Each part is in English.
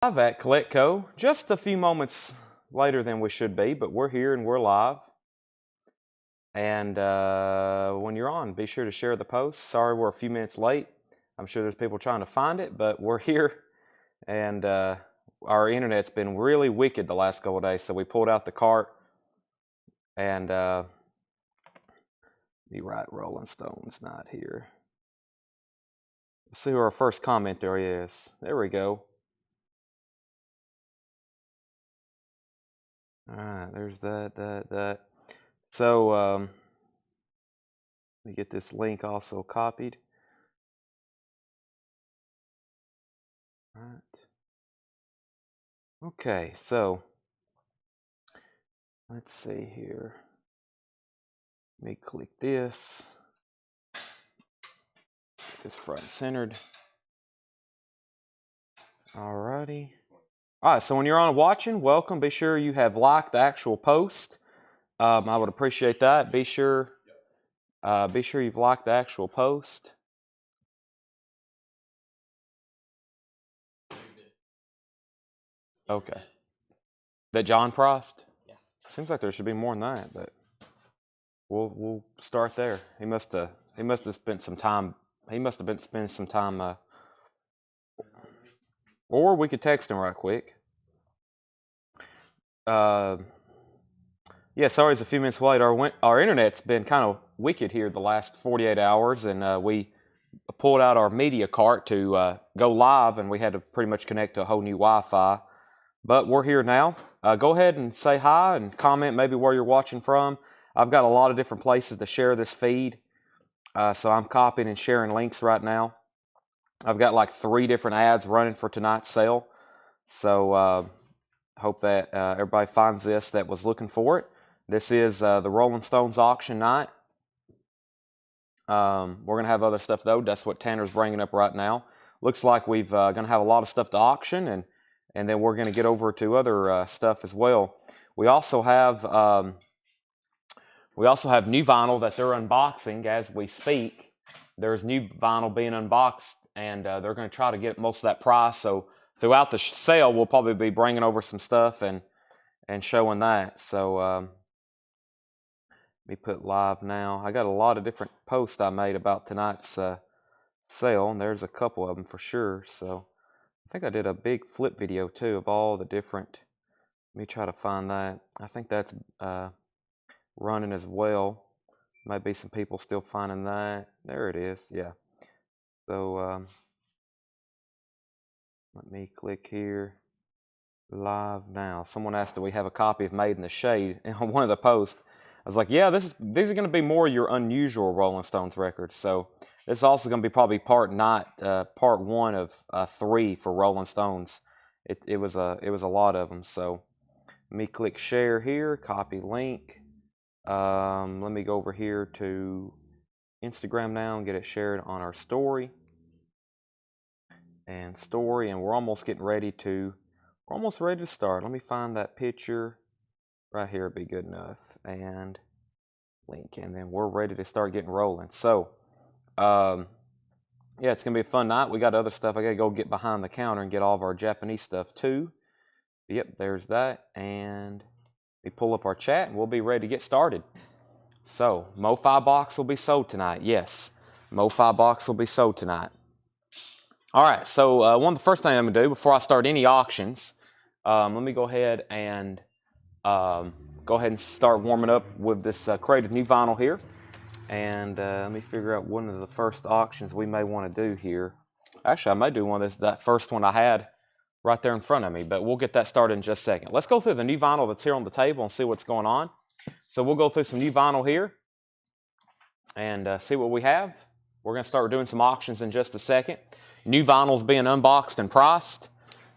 Live at Coletco, just a few moments later than we should be, but we're here and we're live. And when you're on, be sure to share the post. Sorry we're a few minutes late. I'm sure there's people trying to find it, but we're here. And our internet's been really wicked the last couple of days, so we pulled out the cart. And be right, Rolling Stone's not here. Let's see who our first commenter is. There we go. All right, there's that. So let me get this link also copied. All right. Okay, so let's see here. Let me click this. Get this front centered. Alrighty. All right, so when you're on watching, welcome. Be sure you have liked the actual post. I would appreciate that. Be sure you've liked the actual post. Okay. That John Prost? Yeah. Seems like there should be more than that, but we'll start there. He must have spent some time. He must have been spending some time. Or we could text him right quick. Yeah, sorry it's a few minutes late. Our internet's been kind of wicked here the last 48 hours, and we pulled out our media cart to go live, and we had to pretty much connect to a whole new Wi-Fi. But we're here now. Go ahead and say hi and comment maybe where you're watching from. I've got a lot of different places to share this feed, so I'm copying and sharing links right now. I've got like 3 different ads running for tonight's sale, so hope that everybody finds this that was looking for it. This is the Rolling Stones auction night. We're going to have other stuff, though. That's what Tanner's bringing up right now. Looks like we've going to have a lot of stuff to auction, and then we're going to get over to other stuff as well. We also have new vinyl that they're unboxing as we speak. There's new vinyl being unboxed, and they're going to try to get most of that price. So throughout the sale, we'll probably be bringing over some stuff and showing that. So let me put live now. I got a lot of different posts I made about tonight's sale, and there's a couple of them for sure. So I think I did a big flip video too of all the different. Let me try to find that. I think that's running as well. Might be some people still finding that. There it is. Yeah. So let me click here. Live now. Someone asked, do we have a copy of Made in the Shade? And on one of the posts, I was like, yeah, these are going to be more your unusual Rolling Stones records. So this is also going to be probably part 1 of 3 for Rolling Stones. It was a lot of them. So let me click share here, copy link. Let me go over here to Instagram now and get it shared on our story. And we're almost ready to start. Let me find that picture right here. Would be good enough, and link, and then we're ready to start getting rolling. So yeah, it's gonna be a fun night. We got other stuff. I gotta go get behind the counter and get all of our Japanese stuff too. Yep, there's that, and we pull up our chat and we'll be ready to get started. So Mofi box will be sold tonight. Yes, Mofi box will be sold tonight. All right, so one of the first things I'm gonna do before I start any auctions, let me go ahead and start warming up with this crate of new vinyl here. And let me figure out one of the first auctions we may want to do here. Actually, I may do one of that first one I had right there in front of me, but we'll get that started in just a second. Let's go through the new vinyl that's here on the table and see what's going on. So we'll go through some new vinyl here and see what we have. We're going to start doing some auctions in just a second. New vinyl's being unboxed and priced.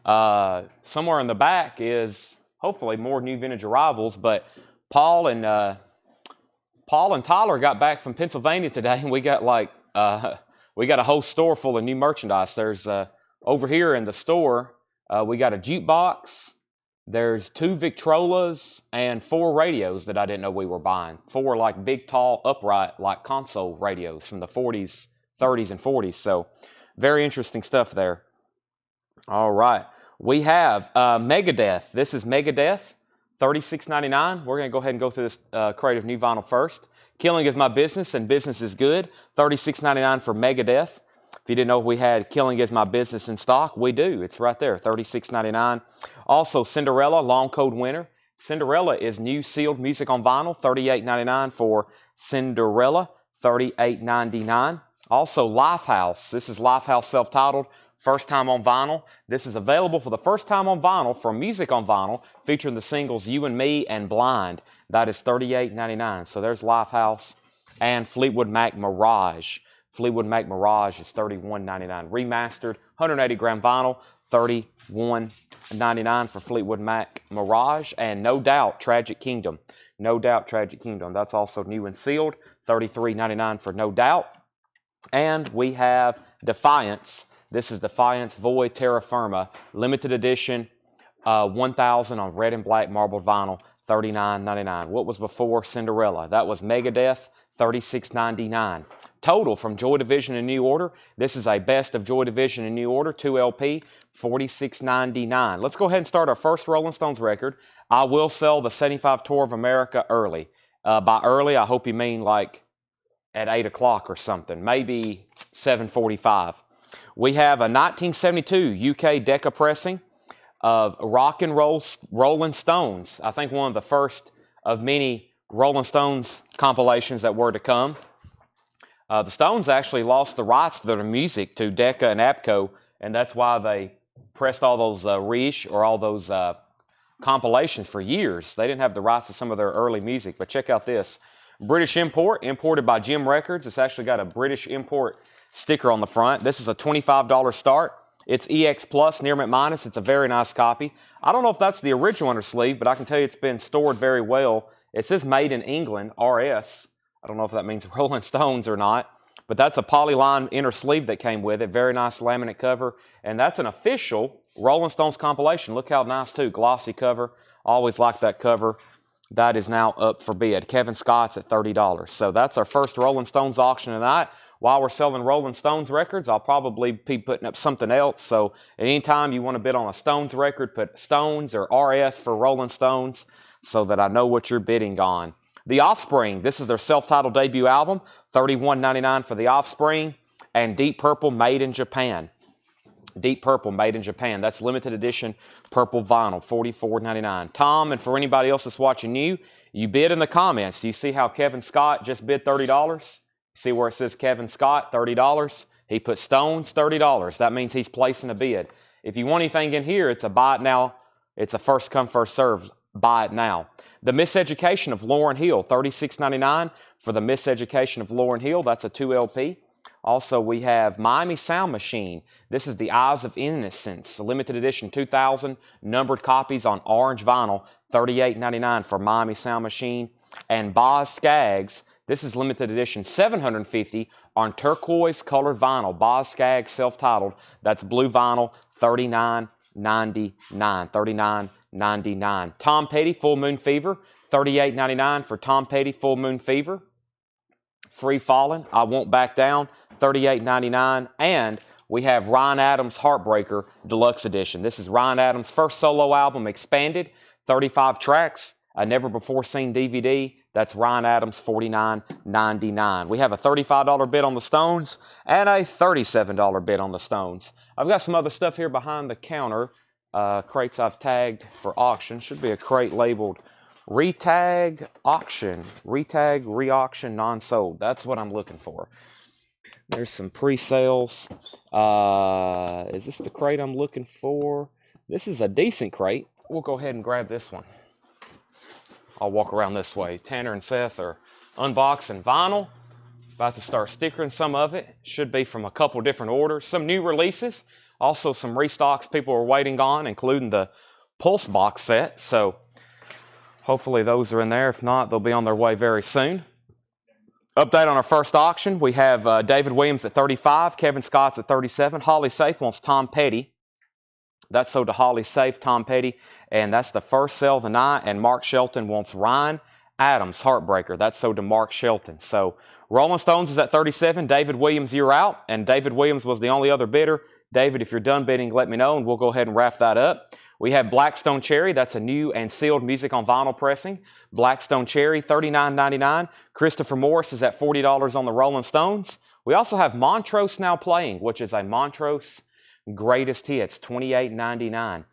Somewhere in the back is hopefully more new vintage arrivals, but Paul and Tyler got back from Pennsylvania today, and we got a whole store full of new merchandise. There's over here in the store, we got a jukebox. There's 2 Victrolas and 4 radios that I didn't know we were buying. 4 like big, tall, upright, like console radios from the 40s, 30s, and 40s. So very interesting stuff there. All right. We have Megadeth. This is Megadeth, $36.99. We're going to go ahead and go through this crate of new vinyl first. Killing is My Business and Business is Good, $36.99 for Megadeth. If you didn't know we had Killing is My Business in stock, we do. It's right there, $36.99. Also, Cinderella, Long Cold Winter. Cinderella is new sealed music on vinyl, $38.99 for Cinderella, $38.99. Also, Lifehouse. This is Lifehouse self-titled, first time on vinyl. This is available for the first time on vinyl for music on vinyl, featuring the singles You and Me and Blind. That is $38.99. So there's Lifehouse. And Fleetwood Mac Mirage. Fleetwood Mac Mirage is $31.99. Remastered, 180-gram vinyl, $31.99 for Fleetwood Mac Mirage. And No Doubt, Tragic Kingdom. No Doubt, Tragic Kingdom. That's also new and sealed, $33.99 for No Doubt. And we have Defiance. This is Defiance Void Terra Firma, limited edition, 1,000 on red and black marbled vinyl, $39.99. What was before Cinderella? That was Megadeth, $36.99. Total from Joy Division in New Order. This is a best of Joy Division in New Order, 2 LP, $46.99. Let's go ahead and start our first Rolling Stones record. I will sell the 75 Tour of America early. By early, I hope you mean like at 8 o'clock or something, maybe 7:45. We have a 1972 UK Decca pressing of Rock and Roll Rolling Stones. I think one of the first of many Rolling Stones compilations that were to come. The Stones actually lost the rights to their music to Decca and APCO, and that's why they pressed all those reissues or all those compilations for years. They didn't have the rights to some of their early music, but check out this. British import, imported by Jim Records. It's actually got a British import sticker on the front. This is a $25 start. It's EX Plus, near mint minus. It's a very nice copy. I don't know if that's the original inner sleeve, but I can tell you it's been stored very well. It says made in England, RS. I don't know if that means Rolling Stones or not, but that's a polyline inner sleeve that came with it. Very nice laminate cover, and that's an official Rolling Stones compilation. Look how nice too, glossy cover. Always like that cover. That is now up for bid. Kevin Scott's at $30. So that's our first Rolling Stones auction tonight. While we're selling Rolling Stones records, I'll probably be putting up something else. So at any time you want to bid on a Stones record, put Stones or RS for Rolling Stones so that I know what you're bidding on. The Offspring, this is their self-titled debut album, $31.99 for The Offspring. And Deep Purple, made in Japan. Deep Purple, made in Japan. That's limited edition purple vinyl, $44.99. Tom, and for anybody else that's watching you bid in the comments. Do you see how Kevin Scott just bid $30? See where it says Kevin Scott, $30? He put Stones, $30. That means he's placing a bid. If you want anything in here, it's a buy it now. It's a first come, first serve. Buy it now. The Miseducation of Lauryn Hill, $36.99 for The Miseducation of Lauryn Hill. That's a 2 LP. Also, we have Miami Sound Machine. This is The Eyes of Innocence, limited edition 2,000, numbered copies on orange vinyl, $38.99 for Miami Sound Machine. And Boz Scaggs, this is limited edition 750 on turquoise colored vinyl. Boz Scaggs, self-titled. That's blue vinyl, $39.99. $39.99. Tom Petty, Full Moon Fever, $38.99 for Tom Petty, Full Moon Fever. Free Fallin', I Won't Back Down, $38.99. And we have Ryan Adams' Heartbreaker Deluxe Edition. This is Ryan Adams' first solo album, expanded, 35 tracks, a never-before-seen DVD. That's Ryan Adams, $49.99. We have a $35 bid on the Stones and a $37 bid on the Stones. I've got some other stuff here behind the counter. Crates I've tagged for auction. Should be a crate labeled Retag Auction. Retag, Reauction, Non-Sold. That's what I'm looking for. There's some pre-sales. Is this the crate I'm looking for? This is a decent crate. We'll go ahead and grab this one. I'll walk around this way. Tanner and Seth are unboxing vinyl. About to start stickering some of it. Should be from a couple different orders. Some new releases. Also some restocks people are waiting on, including the Pulse box set. So hopefully those are in there. If not, they'll be on their way very soon. Update on our first auction. We have David Williams at $35. Kevin Scott's at $37. Holly Safe wants Tom Petty. That's sold to Holly Safe, Tom Petty. And that's the first sale of the night. And Mark Shelton wants Ryan Adams, Heartbreaker. That's sold to Mark Shelton. So Rolling Stones is at $37. David Williams, you're out. And David Williams was the only other bidder. David, if you're done bidding, let me know, and we'll go ahead and wrap that up. We have Blackstone Cherry. That's a new and sealed music on vinyl pressing. Blackstone Cherry, $39.99. Christopher Morris is at $40 on the Rolling Stones. We also have Montrose Now Playing, which is a Montrose Greatest Hits, $28.99.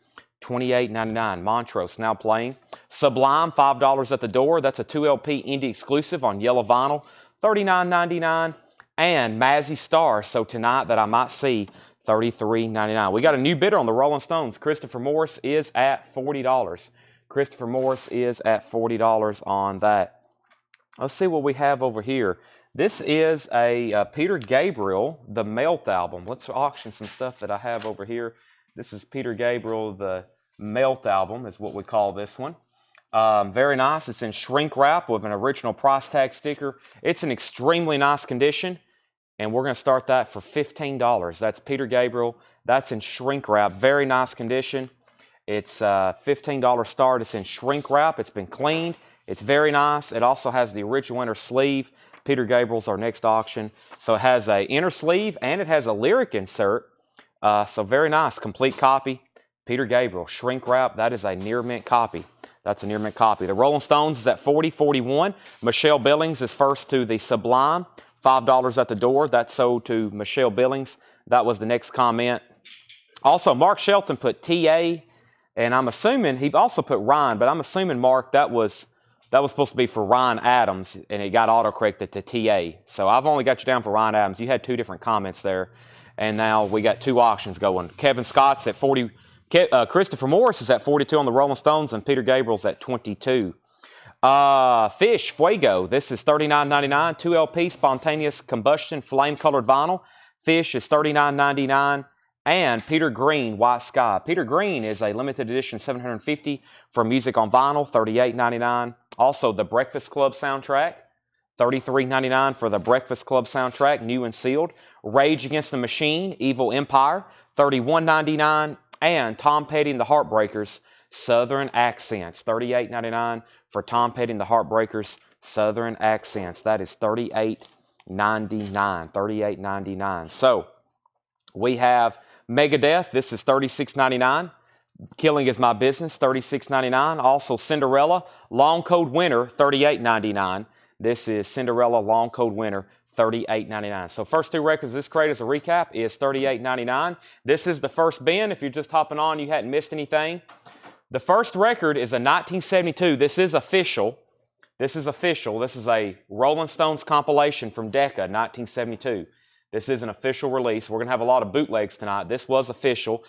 $28.99. Montrose Now Playing. Sublime, $5 at the door. That's a 2LP indie exclusive on yellow vinyl, $39.99. And Mazzy Star, So Tonight That I Might See, $33.99. We got a new bidder on the Rolling Stones. Christopher Morris is at $40. Christopher Morris is at $40 on that. Let's see what we have over here. This is a Peter Gabriel, the Melt album. Let's auction some stuff that I have over here. This is Peter Gabriel, the Melt album is what we call this one. Very nice. It's in shrink wrap with an original price tag sticker. It's in extremely nice condition, and we're going to start that for $15. That's Peter Gabriel. That's in shrink wrap. Very nice condition. It's a $15 start. It's in shrink wrap. It's been cleaned. It's very nice. It also has the original inner sleeve. Peter Gabriel's our next auction. So it has an inner sleeve and it has a lyric insert. So very nice. Complete copy. Peter Gabriel, shrink wrap. That is a near mint copy. That's a near mint copy. The Rolling Stones is at $40.41. Michelle Billings is first to the Sublime. $5 at the door. That's sold to Michelle Billings. That was the next comment. Also, Mark Shelton put TA, and I'm assuming he also put Ryan, but I'm assuming, Mark, that was supposed to be for Ryan Adams, and it got autocorrected to TA. So I've only got you down for Ryan Adams. You had two different comments there, and now we got two auctions going. Kevin Scott's at 40. Christopher Morris is at 42 on the Rolling Stones, and Peter Gabriel's at 22. Fish Fuego. This is $39.99. 2LP spontaneous combustion flame-colored vinyl. Fish is $39.99. And Peter Green, White Sky. Peter Green is a limited edition 750 for music on vinyl, $38.99. Also, the Breakfast Club soundtrack, $33.99 for the Breakfast Club soundtrack, new and sealed. Rage Against the Machine, Evil Empire, $31.99. And Tom Petty and the Heartbreakers, Southern Accents, $38.99 for Tom Petty and the Heartbreakers, Southern Accents. That is $38.99. $38.99. So we have Megadeth. This is $36.99. Killing Is My Business, $36.99. Also Cinderella, Long Cold Winter, $38.99. This is Cinderella, Long Cold Winter, $38.99. So first two records of this crate as a recap is $38.99. This is the first bin. If you're just hopping on, you hadn't missed anything. The first record is a 1972. This is official. This is official. This is a Rolling Stones compilation from Decca, 1972. This is an official release. We're going to have a lot of bootlegs tonight. This was official.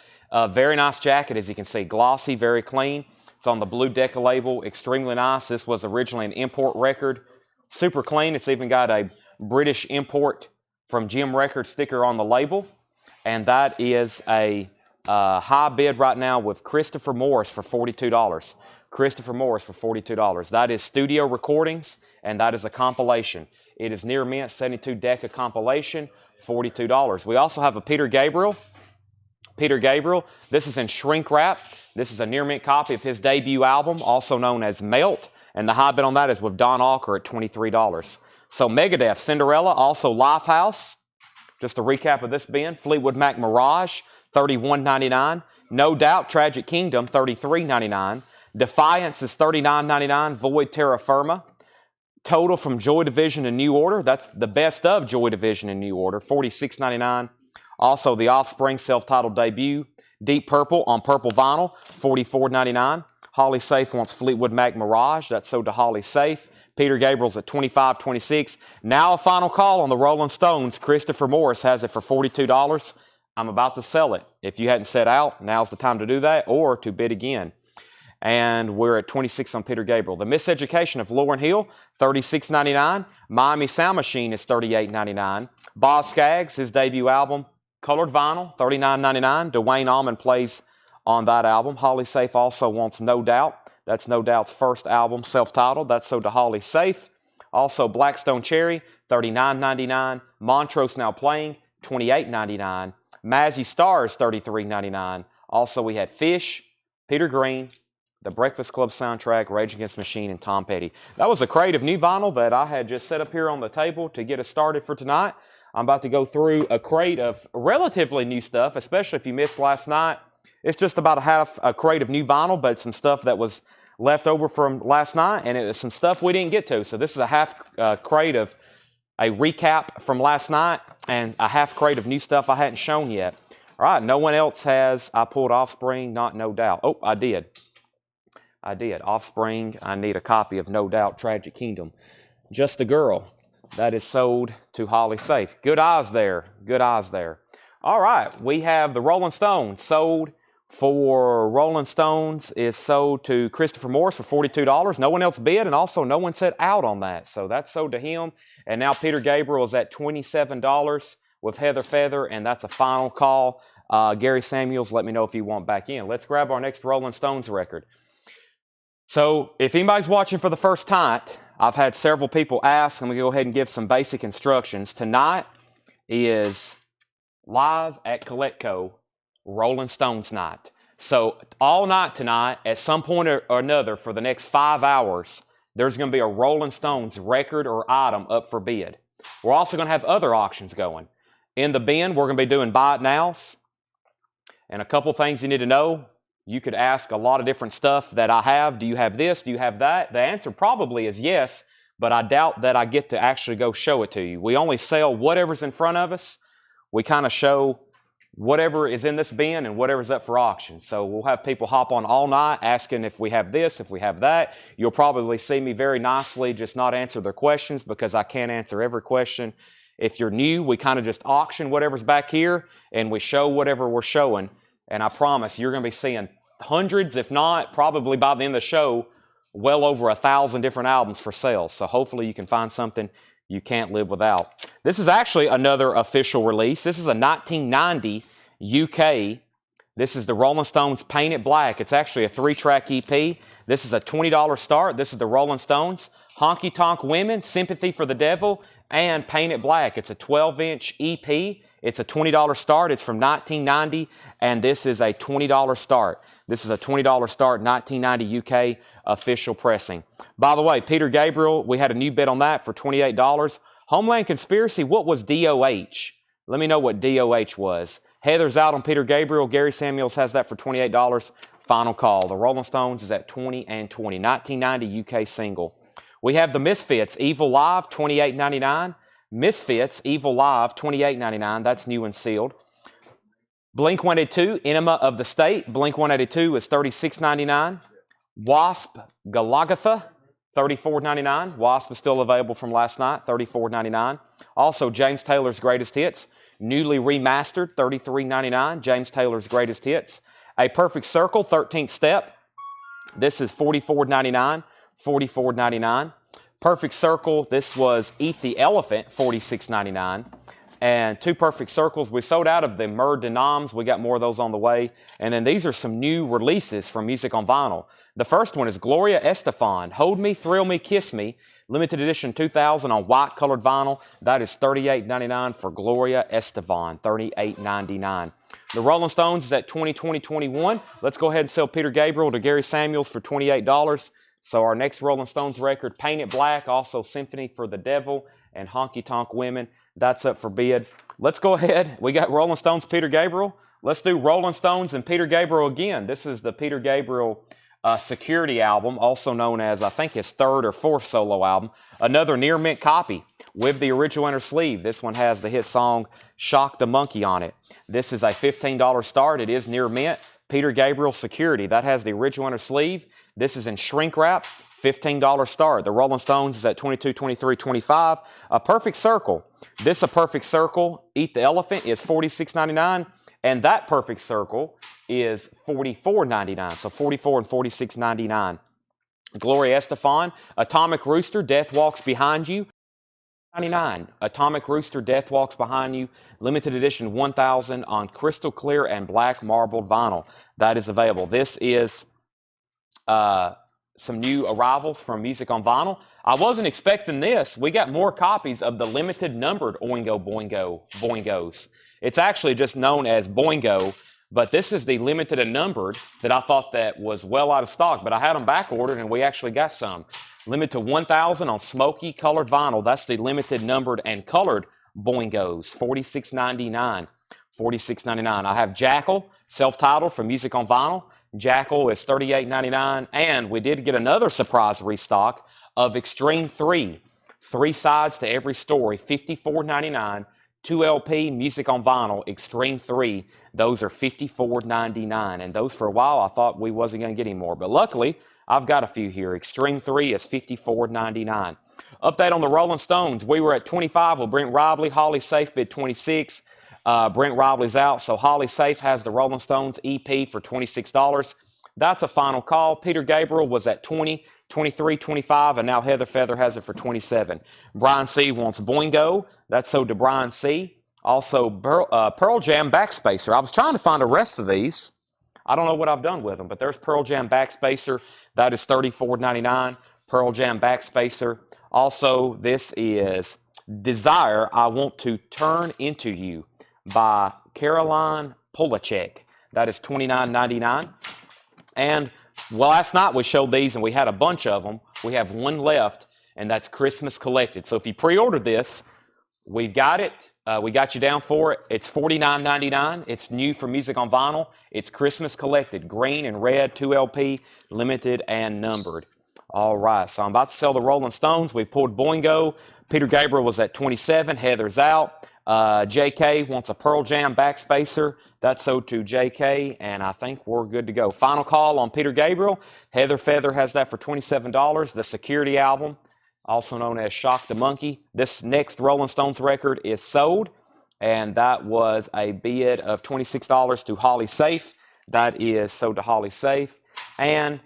Very nice jacket, as you can see. Glossy, very clean. It's on the blue Decca label. Extremely nice. This was originally an import record. Super clean. It's even got a British import from Jim Records sticker on the label. And that is a high bid right now with Christopher Morris for $42. Christopher Morris for $42. That is studio recordings, and that is a compilation. It is near mint, 72 Decca compilation, $42. We also have a Peter Gabriel. Peter Gabriel, this is in shrink wrap. This is a near mint copy of his debut album, also known as Melt, and the high bid on that is with Don Alker at $23. So Megadeth, Cinderella, also Lifehouse. Just a recap of this bin. Fleetwood Mac Mirage, $31.99. No Doubt, Tragic Kingdom, $33.99. Defiance is $39.99. Void Terra Firma. Total from Joy Division and New Order. That's the best of Joy Division and New Order, $46.99. Also, The Offspring self-titled debut, Deep Purple on purple vinyl, $44.99. Holly Safe wants Fleetwood Mac Mirage. That's sold to Holly Safe. Peter Gabriel's at $25.26. Now a final call on the Rolling Stones. Christopher Morris has it for $42. I'm about to sell it. If you hadn't set out, now's the time to do that or to bid again. And we're at $26 on Peter Gabriel. The Miseducation of Lauryn Hill, $36.99. Miami Sound Machine is $38.99. Boz Scaggs, his debut album, colored vinyl, $39.99. Dwayne Allman plays on that album. Holly Safe also wants No Doubt. That's No Doubt's first album, self-titled. That's sold to Holly Safe. Also, Blackstone Cherry, $39.99. Montrose Now Playing, $28.99. Mazzy Stars, $33.99. Also, we had Fish, Peter Green, the Breakfast Club soundtrack, Rage Against the Machine, and Tom Petty. That was a crate of new vinyl that I had just set up here on the table to get us started for tonight. I'm about to go through a crate of relatively new stuff, especially if you missed last night. It's just about a crate of new vinyl, but some stuff that was left over from last night, and it was some stuff we didn't get to. So this is a half crate of a recap from last night and a half crate of new stuff I hadn't shown yet. All right, no one else has. I pulled Offspring, not No Doubt. Oh, I did. Offspring, I need a copy of No Doubt, Tragic Kingdom. Just a Girl. That is sold to Holly Safe. Good eyes there. Good eyes there. All right, we have the Rolling Stones sold for Rolling Stones is sold to Christopher Morris for $42. No one else bid, and also no one said out on that. So that's sold to him. And now Peter Gabriel is at $27 with Heather Feather, and that's a final call. Gary Samuels, let me know if you want back in. Let's grab our next Rolling Stones record. So if anybody's watching for the first time, I've had several people ask. I'm going to go ahead and give some basic instructions. Tonight is live at Coletco Rolling Stones night. So all night tonight, at some point or another for the next 5 hours, there's going to be a Rolling Stones record or item up for bid. We're also going to have other auctions going. In the bin, we're going to be doing buy it nows. And a couple things you need to know. You could ask a lot of different stuff that I have. Do you have this? Do you have that? The answer probably is yes, but I doubt that I get to actually go show it to you. We only sell whatever's in front of us. We kind of show whatever is in this bin and whatever's up for auction. So we'll have people hop on all night asking if we have this, if we have that. You'll probably see me very nicely just not answer their questions because I can't answer every question. If you're new, we kind of just auction whatever's back here and we show whatever we're showing. And I promise you're going to be seeing hundreds, if not, probably by the end of the show, well over 1,000 different albums for sale. So hopefully you can find something you can't live without. This is actually another official release. This is a 1990 UK. This is the Rolling Stones Paint It Black. It's actually a 3-track EP. This is a $20 start. This is the Rolling Stones Honky Tonk Women, Sympathy for the Devil, and Paint It Black. It's a 12-inch EP. It's a $20 start. It's from 1990, and this is a $20 start. This is a $20 start, 1990 UK official pressing. By the way, Peter Gabriel, we had a new bid on that for $28. Homeland Conspiracy, what was DOH? Let me know what DOH was. Heather's out on Peter Gabriel. Gary Samuels has that for $28. Final call. The Rolling Stones is at 20 and 20. 1990 UK single. We have the Misfits, Evil Live, $28.99. Misfits, Evil Live, $28.99. That's new and sealed. Blink-182, Enema of the State. Blink-182 is $36.99. Wasp, Galagatha, $34.99. Wasp is still available from last night, $34.99. Also, James Taylor's Greatest Hits, newly remastered, $33.99. James Taylor's Greatest Hits. A Perfect Circle, 13th Step. This is $44.99. $44.99. Perfect Circle, this was Eat the Elephant, $46.99. And Two Perfect Circles, we sold out of the Mer de Noms. We got more of those on the way. And then these are some new releases from Music on Vinyl. The first one is Gloria Estefan, Hold Me, Thrill Me, Kiss Me, limited edition 2000 on white colored vinyl. That is $38.99 for Gloria Estefan, $38.99. The Rolling Stones is at 2020-21. Let's go ahead and sell Peter Gabriel to Gary Samuels for $28. So our next Rolling Stones record, Paint It Black, also Symphony for the Devil and Honky Tonk Women. That's up for bid. Let's go ahead. We got Rolling Stones, Peter Gabriel. Let's do Rolling Stones and Peter Gabriel again. This is the Peter Gabriel Security album, also known as, I think, his third or fourth solo album. Another near mint copy with the original inner sleeve. This one has the hit song Shock the Monkey on it. This is a $15 start. It is near mint. Peter Gabriel Security. That has the original inner sleeve. This is in shrink wrap. $15 start. The Rolling Stones is at 22, 23, 25. A Perfect Circle. This A Perfect Circle, Eat the Elephant, is $46.99. And that Perfect Circle is $44.99. So $44 and $46.99. Gloria Estefan, Atomic Rooster, Death Walks Behind You, $99. Atomic Rooster, Death Walks Behind You, limited edition 1000 on crystal clear and black marbled vinyl. That is available. This is some new arrivals from Music on Vinyl. I wasn't expecting this. We got more copies of the limited numbered Oingo Boingo Boingos. It's actually just known as Boingo, but this is the limited and numbered that I thought that was well out of stock, but I had them back ordered and we actually got some. Limited to 1000 on smoky colored vinyl. That's the limited numbered and colored Boingos, $46.99. $46.99. I have Jackal, self-titled from Music on Vinyl. Jackal is $38.99. And we did get another surprise restock of Extreme 3. 3 sides to every story, $54.99. 2 LP Music on Vinyl, Extreme 3. Those are $54.99. And those for a while I thought we wasn't going to get any more. But luckily, I've got a few here. Extreme 3 is $54.99. Update on the Rolling Stones. We were at 25 with Brent Robley. Holly Safe bid 26. Brent Robley's out, so Holly Safe has the Rolling Stones EP for $26. That's a final call. Peter Gabriel was at 20, 23, 25, and now Heather Feather has it for 27. Brian C. wants Boingo. That's sold to Brian C. Also, Pearl Jam Backspacer. I was trying to find the rest of these. I don't know what I've done with them, but there's Pearl Jam Backspacer. That is $34.99. Pearl Jam Backspacer. Also, this is Desire, I Want to Turn Into You by Caroline Polachek. That is $29.99. And last night we showed these and we had a bunch of them. We have one left, and that's Christmas Collected. So if you pre-ordered this, we've got it. We got you down for it. It's $49.99. It's new for Music on Vinyl. It's Christmas Collected, green and red, 2 LP, limited and numbered. All right, so I'm about to sell the Rolling Stones. We pulled Boingo. Peter Gabriel was at 27. Heather's out. JK wants a Pearl Jam Backspacer. That's sold to JK, and I think we're good to go. Final call on Peter Gabriel. Heather Feather has that for $27. The Security album, also known as Shock the Monkey. This next Rolling Stones record is sold, and that was a bid of $26 to Holly Safe. That is sold to Holly Safe. And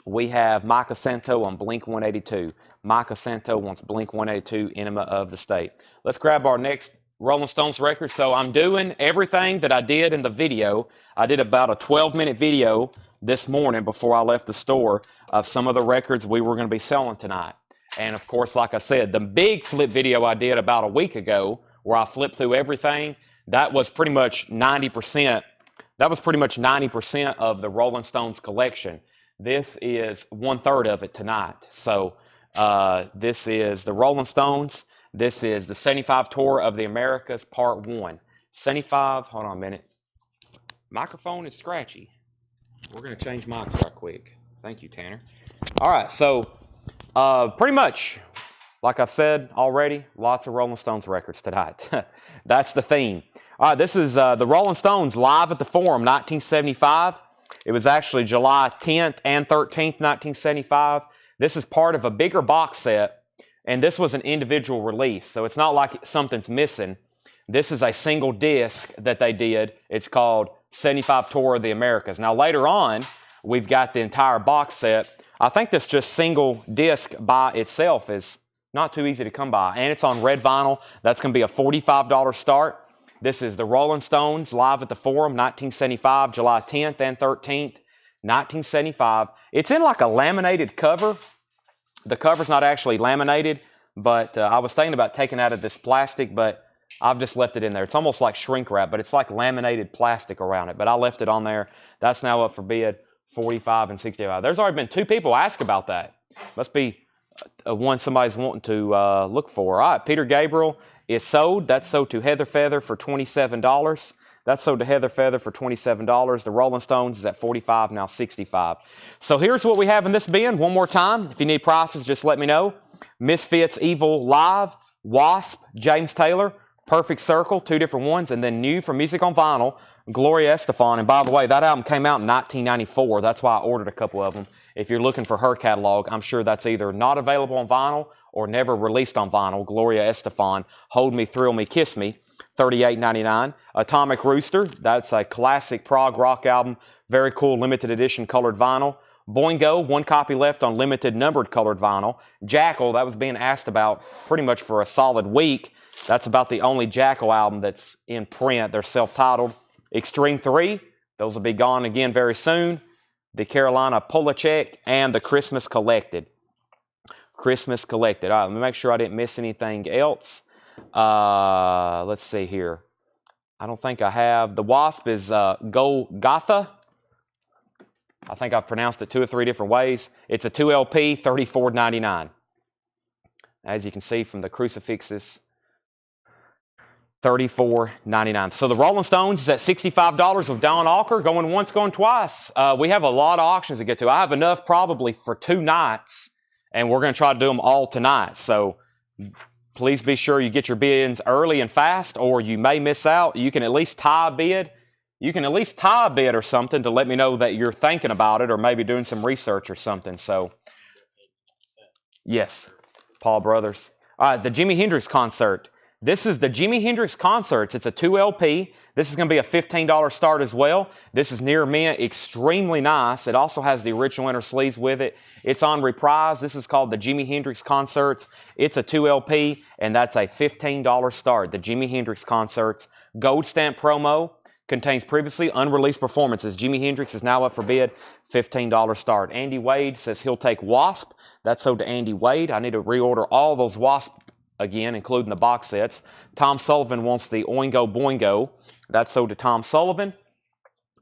we have Micah Santo on Blink 182. Micah Santo wants Blink 182, Enema of the State. Let's grab our next Rolling Stones record. So I'm doing everything that I did in the video. I did about a 12-minute video this morning before I left the store of some of the records we were going to be selling tonight. And of course, like I said, the big flip video I did about a week ago where I flipped through everything, that was pretty much 90%. That was pretty much 90% of the Rolling Stones collection. This is 1/3 of it tonight. So this is the Rolling Stones. This is the 75 Tour of the Americas, Part 1. 75, hold on a minute. Microphone is scratchy. We're going to change mics right quick. Thank you, Tanner. All right, so pretty much, like I said already, lots of Rolling Stones records tonight. That's the theme. All right, this is the Rolling Stones live at the Forum, 1975. It was actually July 10th and 13th, 1975. This is part of a bigger box set, and this was an individual release, so it's not like something's missing. This is a single disc that they did. It's called 75 Tour of the Americas. Now, later on, we've got the entire box set. I think this just single disc by itself is not too easy to come by, and it's on red vinyl. That's going to be a $45 start. This is the Rolling Stones live at the Forum, 1975, July 10th and 13th, 1975. It's in like a laminated cover. The cover's not actually laminated, but I was thinking about taking out of this plastic, but I've just left it in there. It's almost like shrink wrap, but it's like laminated plastic around it. But I left it on there. That's now up for bid, $45 and $65. There's already been 2 people ask about that. Must be one somebody's wanting to look for. All right, Peter Gabriel is sold. That's sold to Heather Feather for $27. That's sold to Heather Feather for $27. The Rolling Stones is at $45, now $65. So here's what we have in this bin. One more time. If you need prices, just let me know. Misfits, Evil Live, Wasp, James Taylor, Perfect Circle, 2 different ones, and then new from Music on Vinyl, Gloria Estefan. And by the way, that album came out in 1994. That's why I ordered a couple of them. If you're looking for her catalog, I'm sure that's either not available on vinyl or never released on vinyl. Gloria Estefan, Hold Me, Thrill Me, Kiss Me, $38.99. Atomic Rooster, that's a classic prog rock album. Very cool limited edition colored vinyl. Boingo, 1 copy left on limited numbered colored vinyl. Jackal, that was being asked about pretty much for a solid week. That's about the only Jackal album that's in print. They're self-titled. Extreme 3, those will be gone again very soon. The Carolina Polachek, and the Christmas Collected. Christmas Collected. All right, let me make sure I didn't miss anything else. Let's see here. I don't think I have. The Wasp is Golgotha. I think I've pronounced it 2 or 3 different ways. It's a 2 LP, $34.99. As you can see from the crucifixes $34.99. So the Rolling Stones is at $65 with Don Alker, going once, going twice. We have a lot of auctions to get to. I have enough probably for 2 nights, and we're going to try to do them all tonight. So please be sure you get your bids early and fast, or you may miss out. You can at least tie a bid. You can at least tie a bid or something to let me know that you're thinking about it, or maybe doing some research or something. So, yes, Paul Brothers. All right, the Jimi Hendrix concert. This is the Jimi Hendrix Concerts. It's a 2 LP. This is going to be a $15 start as well. This is near mint, extremely nice. It also has the original inner sleeves with it. It's on reprise. This is called the Jimi Hendrix Concerts. It's a 2 LP, and that's a $15 start. The Jimi Hendrix Concerts. Gold stamp promo. Contains previously unreleased performances. Jimi Hendrix is now up for bid. $15 start. Andy Wade says he'll take Wasp. That's sold to Andy Wade. I need to reorder all those Wasp again, including the box sets. Tom Sullivan wants the Oingo Boingo. That's sold to Tom Sullivan.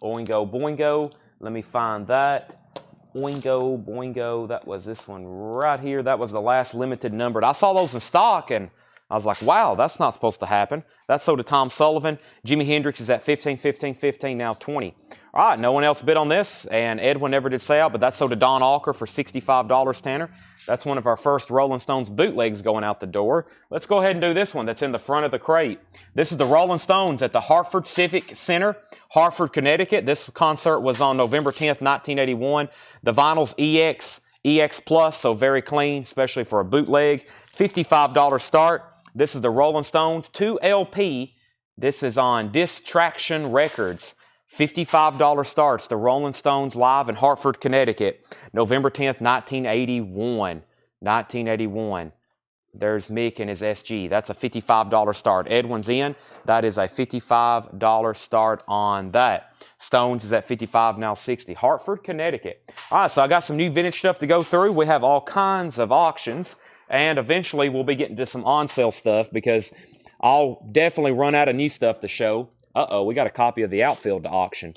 Oingo Boingo. Let me find that. Oingo Boingo. That was this one right here. That was the last limited numbered. I saw those in stock, and I was like, wow, that's not supposed to happen. That's sold to Tom Sullivan. Jimi Hendrix is at 15, 15, 15, now 20. All right, no one else bid on this, and Edwin never did sell, but that's sold to Don Alker for $65, Tanner. That's one of our first Rolling Stones bootlegs going out the door. Let's go ahead and do this one that's in the front of the crate. This is the Rolling Stones at the Hartford Civic Center, Hartford, Connecticut. This concert was on November 10th, 1981. The vinyl's EX Plus, so very clean, especially for a bootleg. $55 start. This is the Rolling Stones 2 LP. This is on Distraction Records. $55 starts. The Rolling Stones live in Hartford, Connecticut. November 10th, 1981. 1981. There's Mick and his SG. That's a $55 start. Edwin's in. That is a $55 start on that. Stones is at $55, now $60. Hartford, Connecticut. All right, so I got some new vintage stuff to go through. We have all kinds of auctions. And eventually we'll be getting to some on-sale stuff because I'll definitely run out of new stuff to show. Uh-oh, we got a copy of the outfield to auction.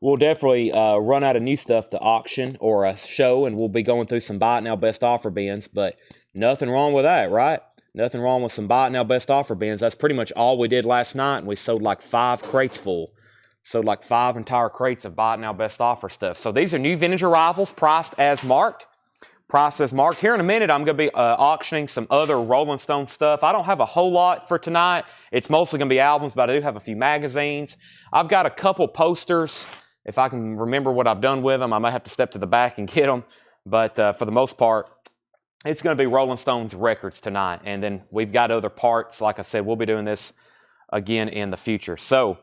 We'll definitely run out of new stuff to auction or a show, and we'll be going through some Buy It Now Best Offer bins, but nothing wrong with that, right? Nothing wrong with some Buy It Now Best Offer bins. That's pretty much all we did last night, and we sold like 5 crates full. Sold like 5 entire crates of Buy It Now Best Offer stuff. So these are new vintage arrivals, priced as marked. Process mark. Here in a minute, I'm going to be auctioning some other Rolling Stone stuff. I don't have a whole lot for tonight. It's mostly going to be albums, but I do have a few magazines. I've got a couple posters. If I can remember what I've done with them, I might have to step to the back and get them. But for the most part, it's going to be Rolling Stones records tonight. And then we've got other parts. Like I said, we'll be doing this again in the future. So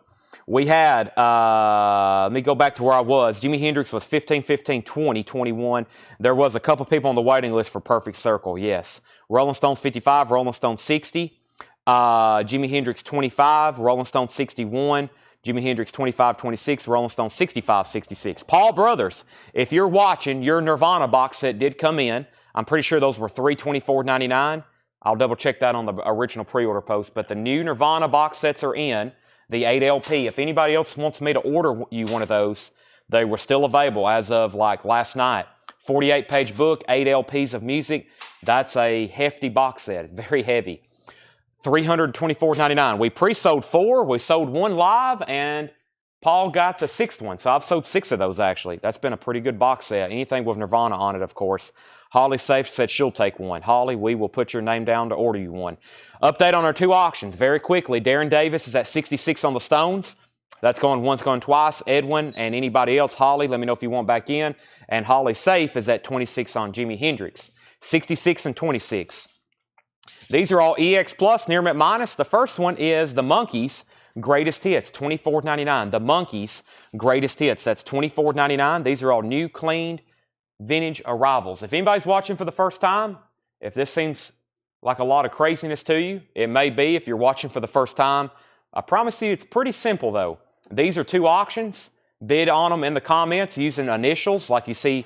we had, let me go back to where I was. Jimi Hendrix was 15, 15, 20, 21. There was a couple people on the waiting list for Perfect Circle, yes. Rolling Stones 55, Rolling Stones 60. Jimi Hendrix 25, Rolling Stones 61. Jimi Hendrix 25, 26, Rolling Stones 65, 66. Paul Brothers, if you're watching, your Nirvana box set did come in. I'm pretty sure those were $324.99. I'll double check that on the original pre-order post. But the new Nirvana box sets are in. The 8 LP. If anybody else wants me to order you one of those, they were still available as of like last night. 48-page book, 8 LPs of music. That's a hefty box set. It's very heavy. $324.99. We pre-sold 4. We sold 1 live, and Paul got the 6th one. So I've sold 6 of those, actually. That's been a pretty good box set. Anything with Nirvana on it, of course. Holly Safe said she'll take one. Holly, we will put your name down to order you one. Update on our 2 auctions very quickly. Darren Davis is at 66 on the Stones. That's going once, going twice. Edwin and anybody else, Holly, let me know if you want back in. And Holly Safe is at 26 on Jimi Hendrix. 66 and 26. These are all EX Plus, near mint minus. The first one is the Monkees Greatest Hits, $24.99. The Monkees Greatest Hits, that's $24.99. These are all new, cleaned, vintage arrivals. If anybody's watching for the first time, if this seems like a lot of craziness to you, it may be if you're watching for the first time. I promise you it's pretty simple though. These are 2 auctions. Bid on them in the comments using initials like you see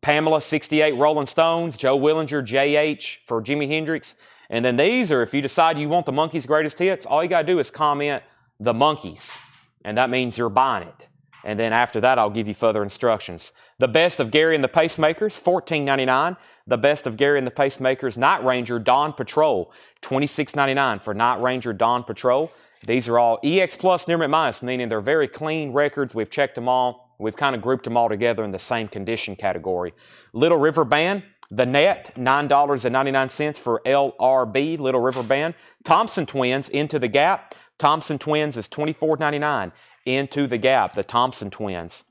Pamela 68 Rolling Stones, Joe Willinger JH for Jimi Hendrix. And then these are, if you decide you want the Monkees Greatest Hits, all you got to do is comment the Monkees. And that means you're buying it. And then after that, I'll give you further instructions. The Best of Gary and the Pacemakers, $14.99. The Best of Gary and the Pacemakers Night Ranger Dawn Patrol, $26.99 for Night Ranger Dawn Patrol. These are all EX Plus Near Mint Minus, meaning they're very clean records. We've checked them all. We've kind of grouped them all together in the same condition category. Little River Band, The Net, $9.99 for LRB, Little River Band. Thompson Twins, Into the Gap. Thompson Twins is $24.99. Into the Gap, the Thompson Twins.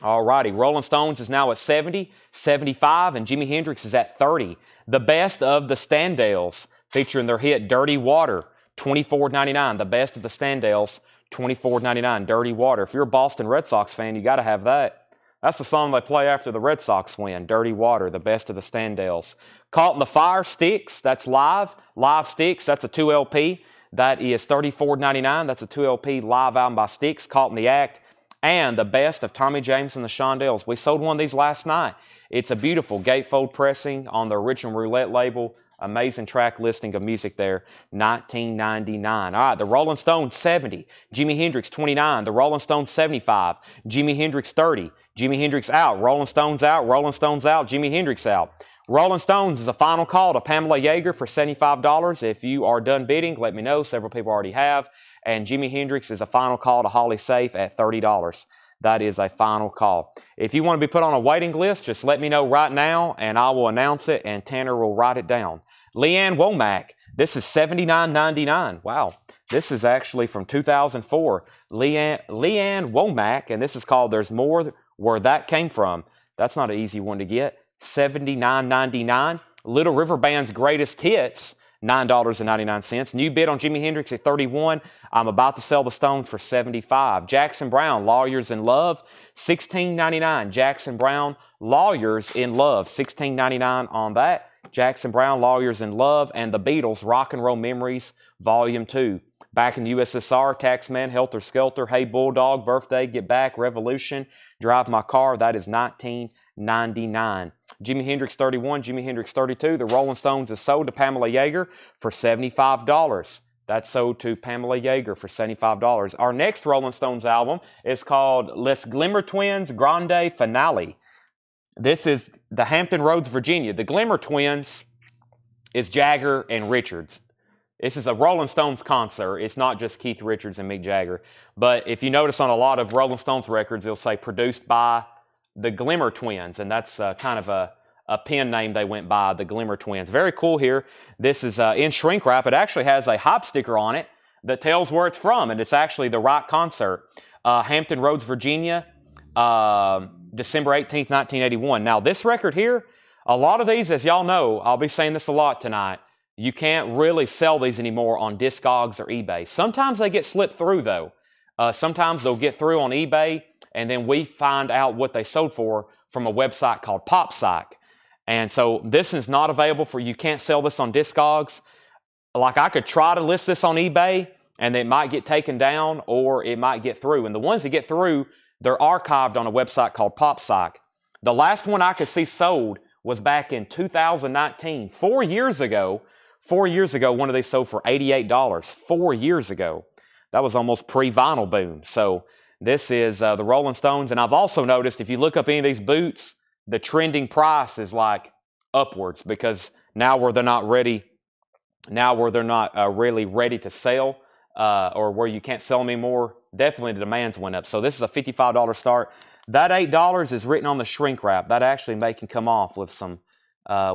All righty, Rolling Stones is now at 70, 75, and Jimi Hendrix is at 30. The Best of the Standales, featuring their hit Dirty Water, $24.99. The Best of the Standales, $24.99. Dirty Water. If you're a Boston Red Sox fan, you got to have that. That's the song they play after the Red Sox win, Dirty Water, the Best of the Standales. Caught in the Fire, Sticks, that's live. Live Sticks, that's a 2 LP. That is $34.99. That's a 2 LP live album by Sticks, Caught in the Act. And the Best of Tommy James and the Shondells. We sold one of these last night. It's a beautiful gatefold pressing on the original Roulette label. Amazing track listing of music there, $19.99. All right, the Rolling Stones, 70. Jimi Hendrix, 29. The Rolling Stones, 75. Jimi Hendrix, 30. Jimi Hendrix out. Rolling Stones out. Rolling Stones out. Jimi Hendrix out. Rolling Stones is a final call to Pamela Yeager for $75. If you are done bidding, let me know. Several people already have. And Jimi Hendrix is a final call to Holly Safe at $30. That is a final call. If you want to be put on a waiting list, just let me know right now, and I will announce it, and Tanner will write it down. Leanne Womack, this is $79.99. Wow, this is actually from 2004. Leanne Womack, and this is called There's More Where That Came From. That's not an easy one to get. $79.99. Little River Band's Greatest Hits, $9.99. New bid on Jimi Hendrix at $31. I'm about to sell the Stones for $75. Jackson Browne, Lawyers in Love, $16.99. Jackson Browne, Lawyers in Love, $16.99 on that. Jackson Browne, Lawyers in Love, and the Beatles, Rock and Roll Memories, Volume 2. Back in the USSR, Taxman, Helter Skelter, Hey Bulldog, Birthday, Get Back, Revolution, Drive My Car, that is $19.99. Jimi Hendrix 31, Jimi Hendrix 32. The Rolling Stones is sold to Pamela Yeager for $75. That's sold to Pamela Yeager for $75. Our next Rolling Stones album is called Les Glimmer Twins Grande Finale. This is the Hampton Roads, Virginia. The Glimmer Twins is Jagger and Richards. This is a Rolling Stones concert. It's not just Keith Richards and Mick Jagger. But if you notice on a lot of Rolling Stones records, it'll say produced by the Glimmer Twins, and that's kind of a pen name they went by, the Glimmer Twins. Very cool here. This is in shrink wrap. It actually has a hop sticker on it that tells where it's from, and it's actually the right concert. Hampton Roads, Virginia, December 18th, 1981. Now, this record here, a lot of these, as y'all know, I'll be saying this a lot tonight, you can't really sell these anymore on Discogs or eBay. Sometimes they get slipped through, though. Sometimes they'll get through on eBay, and then we find out what they sold for from a website called PopPsych. And so this is not available for, you can't sell this on Discogs. Like I could try to list this on eBay, and it might get taken down, or it might get through. And the ones that get through, they're archived on a website called PopPsych. The last one I could see sold was back in 2019, 4 years ago. 4 years ago, one of these sold for $88. 4 years ago. That was almost pre-vinyl boom. So this is the Rolling Stones. And I've also noticed, if you look up any of these boots, the trending price is like upwards, because now where they're not ready, really ready to sell, or where you can't sell them anymore, definitely the demands went up. So this is a $55 start. That $8 is written on the shrink wrap. That actually can come off with some.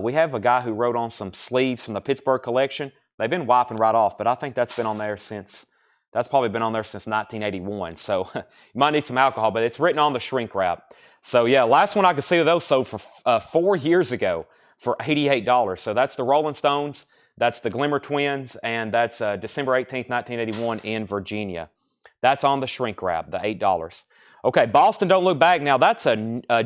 We have a guy who wrote on some sleeves from the Pittsburgh collection. They've been wiping right off, but I think that's been on there since, that's probably been on there since 1981. So you might need some alcohol, but it's written on the shrink wrap. So yeah, last one I could see of those sold for 4 years ago for $88. So that's the Rolling Stones, that's the Glimmer Twins, and that's December 18th, 1981 in Virginia. That's on the shrink wrap, the $8. Okay, Boston Don't Look Back. Now, that's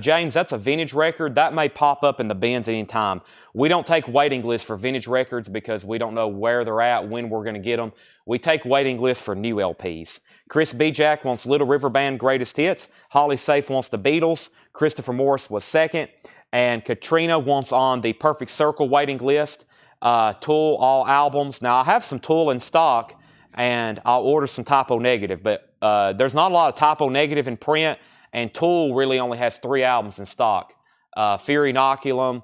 James, that's a vintage record. That may pop up in the bins at any time. We don't take waiting lists for vintage records because we don't know where they're at, when we're going to get them. We take waiting lists for new LPs. Chris Jack wants Little River Band Greatest Hits. Holly Safe wants the Beatles. Christopher Morris was second. And Katrina wants on the Perfect Circle waiting list. Tool, all albums. Now, I have some Tool in stock, and I'll order some Typo Negative, but there's not a lot of typo negative in print, and Tool really only has 3 albums in stock. Fear Inoculum,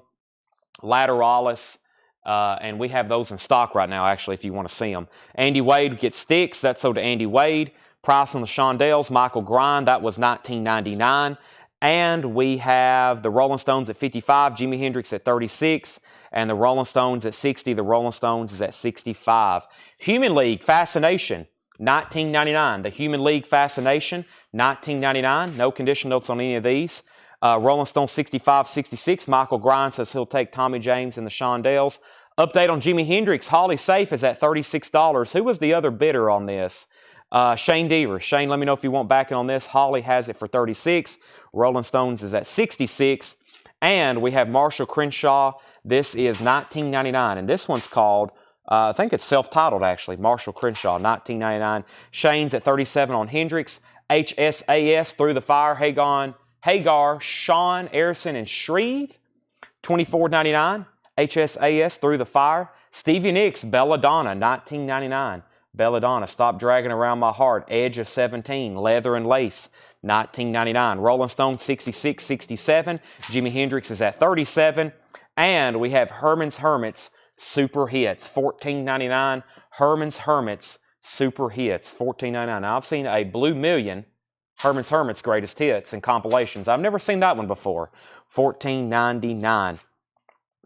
Lateralis, and we have those in stock right now, actually, if you want to see them. Andy Wade gets Sticks. That's sold to Andy Wade. Price on the Shondells, Michael Grind. That was $19.99. And we have the Rolling Stones at 55, Jimi Hendrix at 36, and the Rolling Stones at 60. The Rolling Stones is at 65. Human League, Fascination, $19.99. The Human League Fascination, $19.99. No condition notes on any of these. Rolling Stone 65, 66. Michael Grind says he'll take Tommy James and the Shondells. Update on Jimi Hendrix. Holly Safe is at $36. Who was the other bidder on this? Shane Deaver. Shane, let me know if you want backing on this. Holly has it for 36. Rolling Stones is at 66. And we have Marshall Crenshaw. This is $19.99. And this one's called, I think it's self-titled actually, Marshall Crenshaw, $19.99. Shane's at 37 on Hendrix. HSAS, Through the Fire, Hagar, Sean, Arison, and Shreve, $24.99. HSAS, Through the Fire. Stevie Nicks, Belladonna, $19.99. Belladonna, Stop Dragging Around My Heart. Edge of 17, Leather and Lace, $19.99. Rolling Stone 66, 67. Jimi Hendrix is at 37. And we have Herman's Hermits Super Hits, $14.99. Herman's Hermits Super Hits, $14.99. Now, I've seen a Blue Million Herman's Hermits Greatest Hits and compilations. I've never seen that one before. $14.99.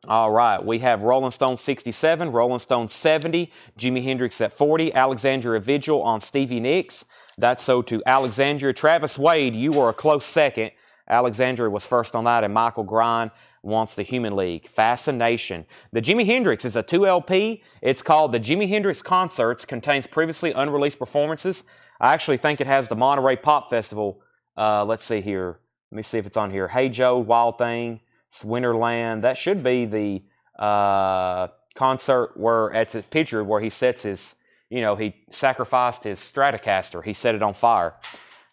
All right, we have Rolling Stone 67, Rolling Stone 70, Jimi Hendrix at 40, Alexandria Vigil on Stevie Nicks. That's sold to Alexandria. Travis Wade, you were a close second. Alexandria was first on that, and Michael Grind wants the Human League. Fascination. The Jimi Hendrix is a 2 LP. It's called The Jimi Hendrix Concerts, contains previously unreleased performances. I actually think it has the Monterey Pop Festival. Let's see here. Let me see if it's on here. Hey Joe, Wild Thing, Winterland. That should be the concert where it's a picture where he sets his, he sacrificed his Stratocaster. He set it on fire.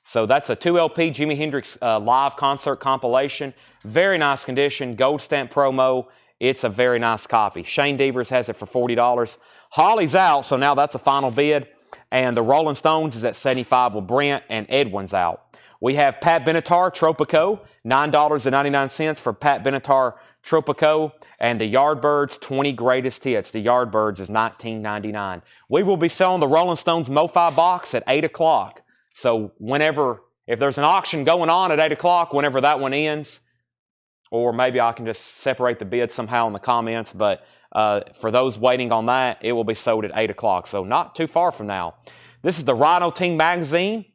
So that's a 2 LP Jimi Hendrix live concert compilation. Very nice condition. Gold stamp promo. It's a very nice copy. Shane Devers has it for $40. Holly's out, so now that's a final bid. And the Rolling Stones is at 75 with Brent, and Edwin's out. We have Pat Benatar, Tropico, $9.99 for Pat Benatar Tropico, and the Yardbirds 20 Greatest Hits. The Yardbirds is $19.99. We will be selling the Rolling Stones Mofi box at 8 o'clock. So if there's an auction going on at 8 o'clock, whenever that one ends, or maybe I can just separate the bid somehow in the comments, but for those waiting on that, it will be sold at 8 o'clock, so not too far from now. This is the Rhino Team magazine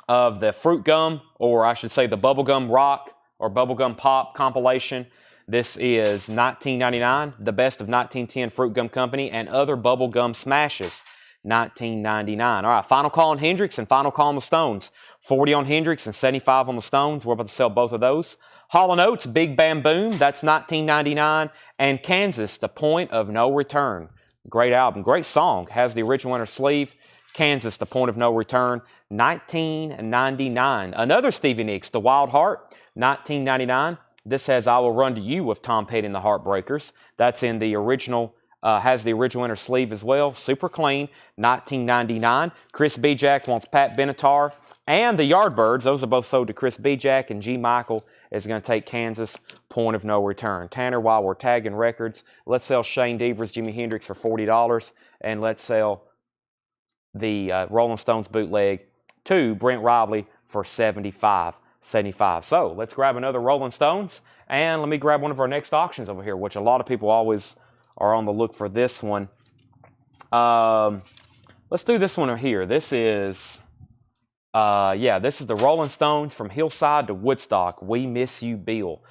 of the Fruit Gum, or I should say the Bubblegum Rock or Bubblegum Pop compilation. This is $19.99, the best of 1910 Fruit Gum Company and other bubblegum smashes, $19.99. All right, final call on Hendrix and final call on the Stones. 40 on Hendrix and 75 on the Stones. We're about to sell both of those. Hall & Oates, Big Bam Boom, that's $19.99. And Kansas, The Point of No Return. Great album, great song. Has the original inner sleeve. Kansas, The Point of No Return, $19.99. Another Stevie Nicks, The Wild Heart, $19.99. This has I Will Run to You with Tom Petty and the Heartbreakers. That's in the original, has the original inner sleeve as well. Super clean, $19.99. Chris Bejack wants Pat Benatar and the Yardbirds. Those are both sold to Chris Bejack, and G. Michael is going to take Kansas, Point of No Return. Tanner, while we're tagging records, let's sell Shane Devers, Jimi Hendrix for $40, and let's sell the Rolling Stones bootleg to Brent Robley for $75. So let's grab another Rolling Stones, and let me grab one of our next auctions over here, which a lot of people always are on the look for this one. Let's do this one here. This is, this is the Rolling Stones From Hillside to Woodstock, We Miss You, Bill.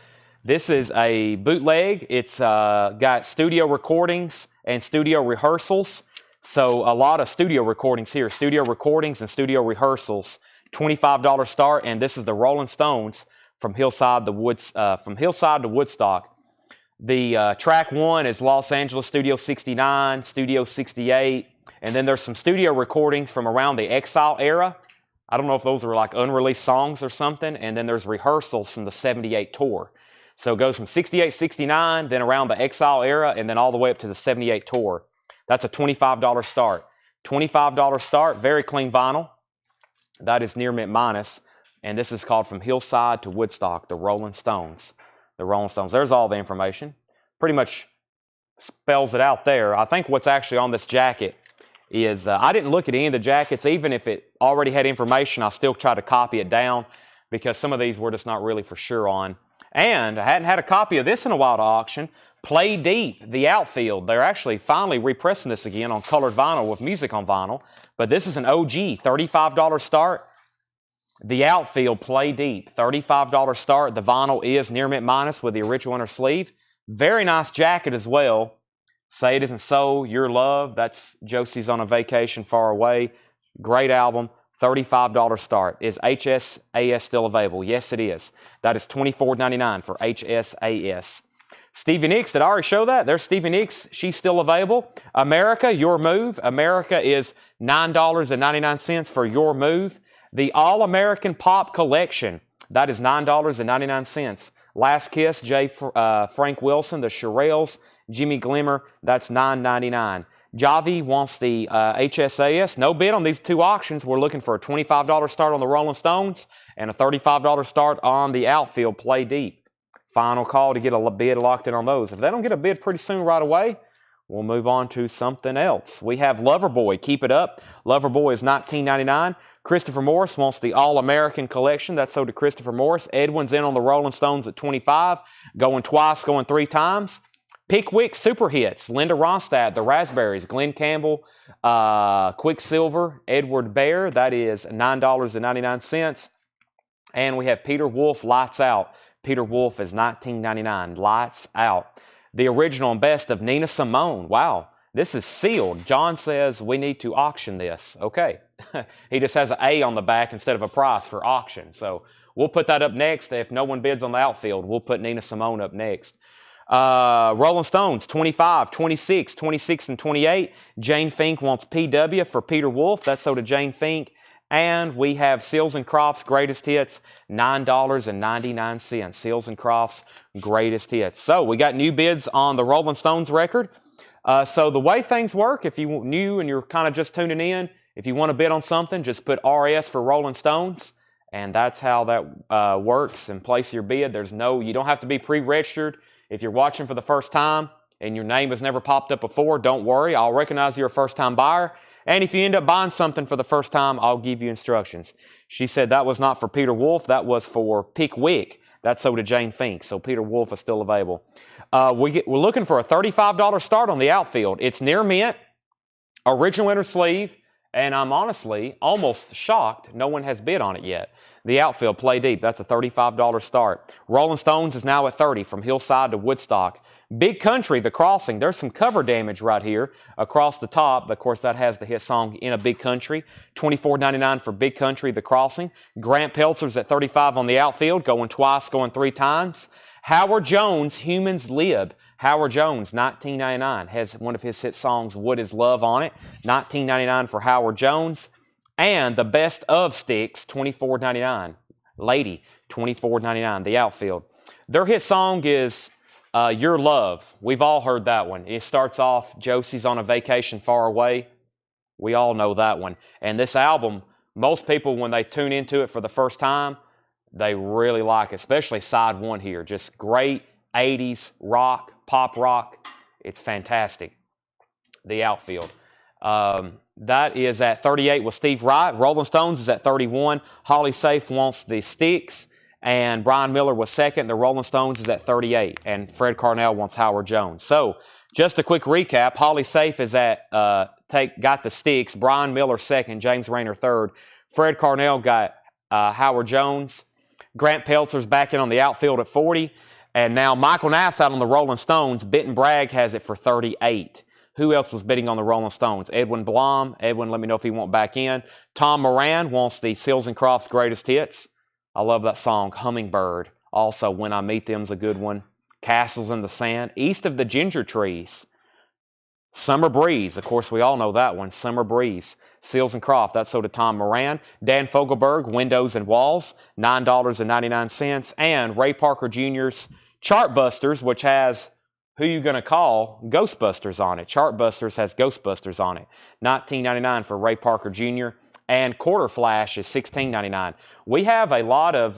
This is a bootleg. It's got studio recordings and studio rehearsals. So a lot of studio recordings here, studio recordings and studio rehearsals, $25 start, and this is the Rolling Stones From Hillside to Woodstock. The track 1 is Los Angeles Studio 69, Studio 68, and then there's some studio recordings from around the Exile era. I don't know if those are like unreleased songs or something, and then there's rehearsals from the 78 tour. So it goes from 68, 69, then around the Exile era, and then all the way up to the 78 tour. That's a $25 start. $25 start, very clean vinyl. That is near mint minus. And this is called From Hillside to Woodstock, the Rolling Stones. The Rolling Stones. There's all the information. Pretty much spells it out there. I think what's actually on this jacket is, I didn't look at any of the jackets. Even if it already had information, I still tried to copy it down because some of these we're just not really for sure on. And I hadn't had a copy of this in a while to auction. Play Deep, the outfield. They're actually finally repressing this again on colored vinyl with music on vinyl. But this is an OG, $35 start. The outfield, Play Deep, $35 start. The vinyl is near mint minus with the original inner sleeve. Very nice jacket as well. Say It Isn't So, Your Love. That's Josie's on a Vacation Far Away. Great album. $35 start. Is HSAS still available? Yes, it is. That is $24.99 for HSAS. Stevie Nicks, did I already show that? There's Stevie Nicks. She's still available. America, Your Move. America is $9.99 for Your Move. The All-American Pop Collection. That is $9.99. Last Kiss, Frank Wilson, the Shirelles, Jimmy Glimmer, that's $9.99. Javi wants the HSAS. No bid on these two auctions. We're looking for a $25 start on the Rolling Stones and a $35 start on the outfield, Play Deep. Final call to get a bid locked in on those. If they don't get a bid pretty soon right away, we'll move on to something else. We have Loverboy. Keep it up. Loverboy is $19.99. Christopher Morris wants the All-American Collection. That's sold to Christopher Morris. Edwin's in on the Rolling Stones at $25. Going twice, going three times. Pickwick Super Hits. Linda Ronstadt, The Raspberries. Glenn Campbell, Quicksilver, Edward Bear. That is $9.99. And we have Peter Wolf, Lights Out. Peter Wolf is $19.99. Lights Out. The original and best of Nina Simone. Wow. This is sealed. John says we need to auction this. Okay. He just has an A on the back instead of a price for auction. So we'll put that up next. If no one bids on the outfield, we'll put Nina Simone up next. Rolling Stones, 25, 26, 26, and 28. Jane Fink wants PW for Peter Wolf. That's sold to Jane Fink. And we have Seals and Crofts Greatest Hits, $9.99. Seals and Crofts Greatest Hits. So we got new bids on the Rolling Stones record. So the way things work, if you're new and you're kind of just tuning in, if you want to bid on something, just put RS for Rolling Stones, and that's how that works, and place your bid. You don't have to be pre-registered. If you're watching for the first time and your name has never popped up before, don't worry. I'll recognize you're a first-time buyer. And if you end up buying something for the first time, I'll give you instructions. She said that was not for Peter Wolf. That was for Pickwick. That's sold to Jane Fink. So Peter Wolf is still available. We're looking for a $35 start on the outfield. It's near mint, original inner sleeve, and I'm honestly almost shocked no one has bid on it yet. The outfield, Play Deep, that's a $35 start. Rolling Stones is now at $30 from Hillside to Woodstock. Big Country, The Crossing, there's some cover damage right here across the top. Of course, that has the hit song In a Big Country. $24.99 for Big Country, The Crossing. Grant Peltzer's at $35 on the outfield, going twice, going three times. Howard Jones, Humans Live. Howard Jones, $19.99, has one of his hit songs, What Is Love, on it. $19.99 for Howard Jones. And the Best of Sticks, $24.99. Lady, $24.99, the outfield. Their hit song is Your Love. We've all heard that one. It starts off, Josie's on a Vacation Far Away. We all know that one. And this album, most people, when they tune into it for the first time, they really like it, especially side one here. Just great 80s rock, pop rock. It's fantastic. The outfield. That is at 38 with Steve Wright. Rolling Stones is at 31. Holly Safe wants the Sticks. And Brian Miller was second. The Rolling Stones is at 38. And Fred Carnell wants Howard Jones. So just a quick recap. Holly Safe is at got the Sticks. Brian Miller second. James Rayner third. Fred Carnell got Howard Jones. Grant Peltzer's back in on the outfield at 40. And now Michael Nass out on the Rolling Stones. Benton Bragg has it for 38. Who else was bidding on the Rolling Stones? Edwin Blom. Edwin, let me know if he wants back in. Tom Moran wants the Seals and Crofts Greatest Hits. I love that song. Hummingbird. Also, When I Meet Them's a good one. Castles in the Sand. East of the Ginger Trees. Summer Breeze. Of course, we all know that one. Summer Breeze. Seals and Croft. That's sold to Tom Moran. Dan Fogelberg, Windows and Walls. $9.99. And Ray Parker Jr.'s Chartbusters, which has Who You Gonna Call? Ghostbusters on it. Chartbusters has Ghostbusters on it. $19.99 for Ray Parker Jr. and Quarter Flash is $16.99. We have a lot of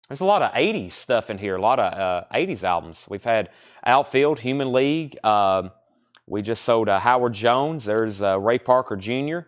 there's a lot of 80s stuff in here, a lot of 80s albums. We've had Outfield, Human League. We just sold Howard Jones. There's Ray Parker Jr.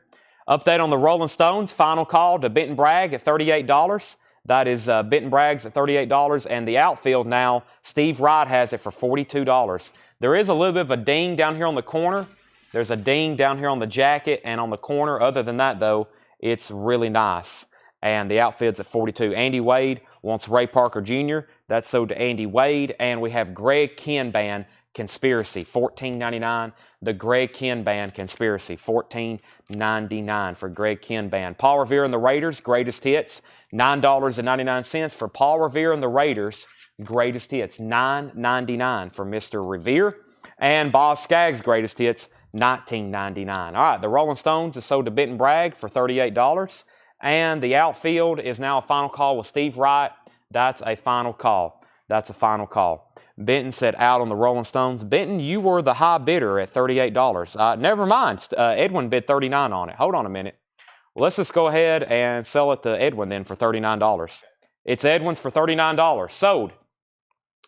Update on the Rolling Stones. Final call to Benton Bragg at $38. That is Benton Bragg's at $38. And the Outfield now, Steve Wright has it for $42. There is a little bit of a ding down here on the corner. There's a ding down here on the jacket and on the corner. Other than that, though, it's really nice. And the outfit's at $42. Andy Wade wants Ray Parker Jr. That's sold to Andy Wade. And we have Greg Kihn Band Conspiracy, $14.99. The Greg Kihn Band Conspiracy, $14.99 for Greg Kihn Band. Paul Revere and the Raiders, Greatest Hits, $9.99 for Paul Revere and the Raiders. Greatest Hits, $9.99 for Mr. Revere. And Boz Scaggs' Greatest Hits, $19.99. All right, the Rolling Stones is sold to Benton Bragg for $38. And the Outfield is now a final call with Steve Wright. That's a final call. That's a final call. Benton said out on the Rolling Stones. Benton, you were the high bidder at $38. Never mind. Edwin bid $39 on it. Hold on a minute. Well, let's just go ahead and sell it to Edwin then for $39. It's Edwin's for $39. Sold.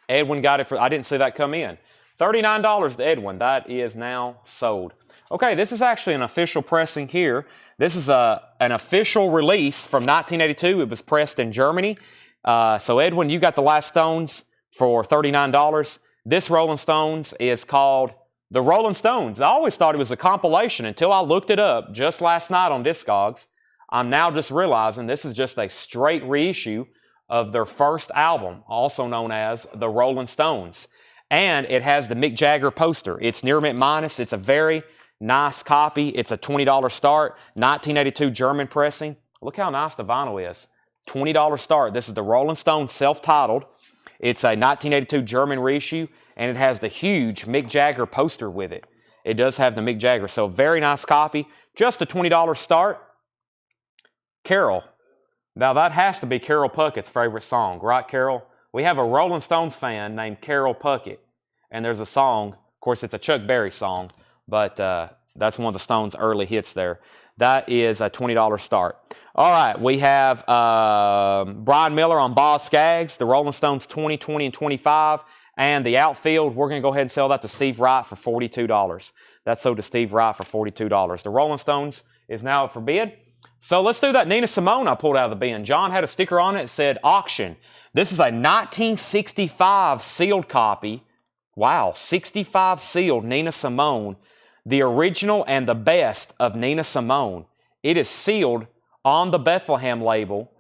Edwin got it for, I didn't see that come in. $39 to Edwin. That is now sold. Okay, this is actually an official pressing here. This is an official release from 1982. It was pressed in Germany. So Edwin, you got the last Stones for $39. This Rolling Stones is called The Rolling Stones. I always thought it was a compilation until I looked it up just last night on Discogs. I'm now just realizing this is just a straight reissue of their first album, also known as The Rolling Stones. And it has the Mick Jagger poster. It's near mint minus. It's a very nice copy. It's a $20 start. 1982 German pressing. Look how nice the vinyl is. $20 start. This is the Rolling Stones self-titled. It's a 1982 German reissue, and it has the huge Mick Jagger poster with it. It does have the Mick Jagger, so very nice copy. Just a $20 start. Carol. Now that has to be Carol Puckett's favorite song, right, Carol? We have a Rolling Stones fan named Carol Puckett, and there's a song. Of course, it's a Chuck Berry song, but that's one of the Stones' early hits there. That is a $20 start. All right, we have Brian Miller on Boz Scaggs, the Rolling Stones 20, 20, and 25, and the Outfield, we're going to go ahead and sell that to Steve Wright for $42. That's sold to Steve Wright for $42. The Rolling Stones is now up for bid. So let's do that Nina Simone I pulled out of the bin. John had a sticker on it that said auction. This is a 1965 sealed copy. Wow, 65 sealed Nina Simone. The original and the best of Nina Simone. It is sealed on the Bethlehem label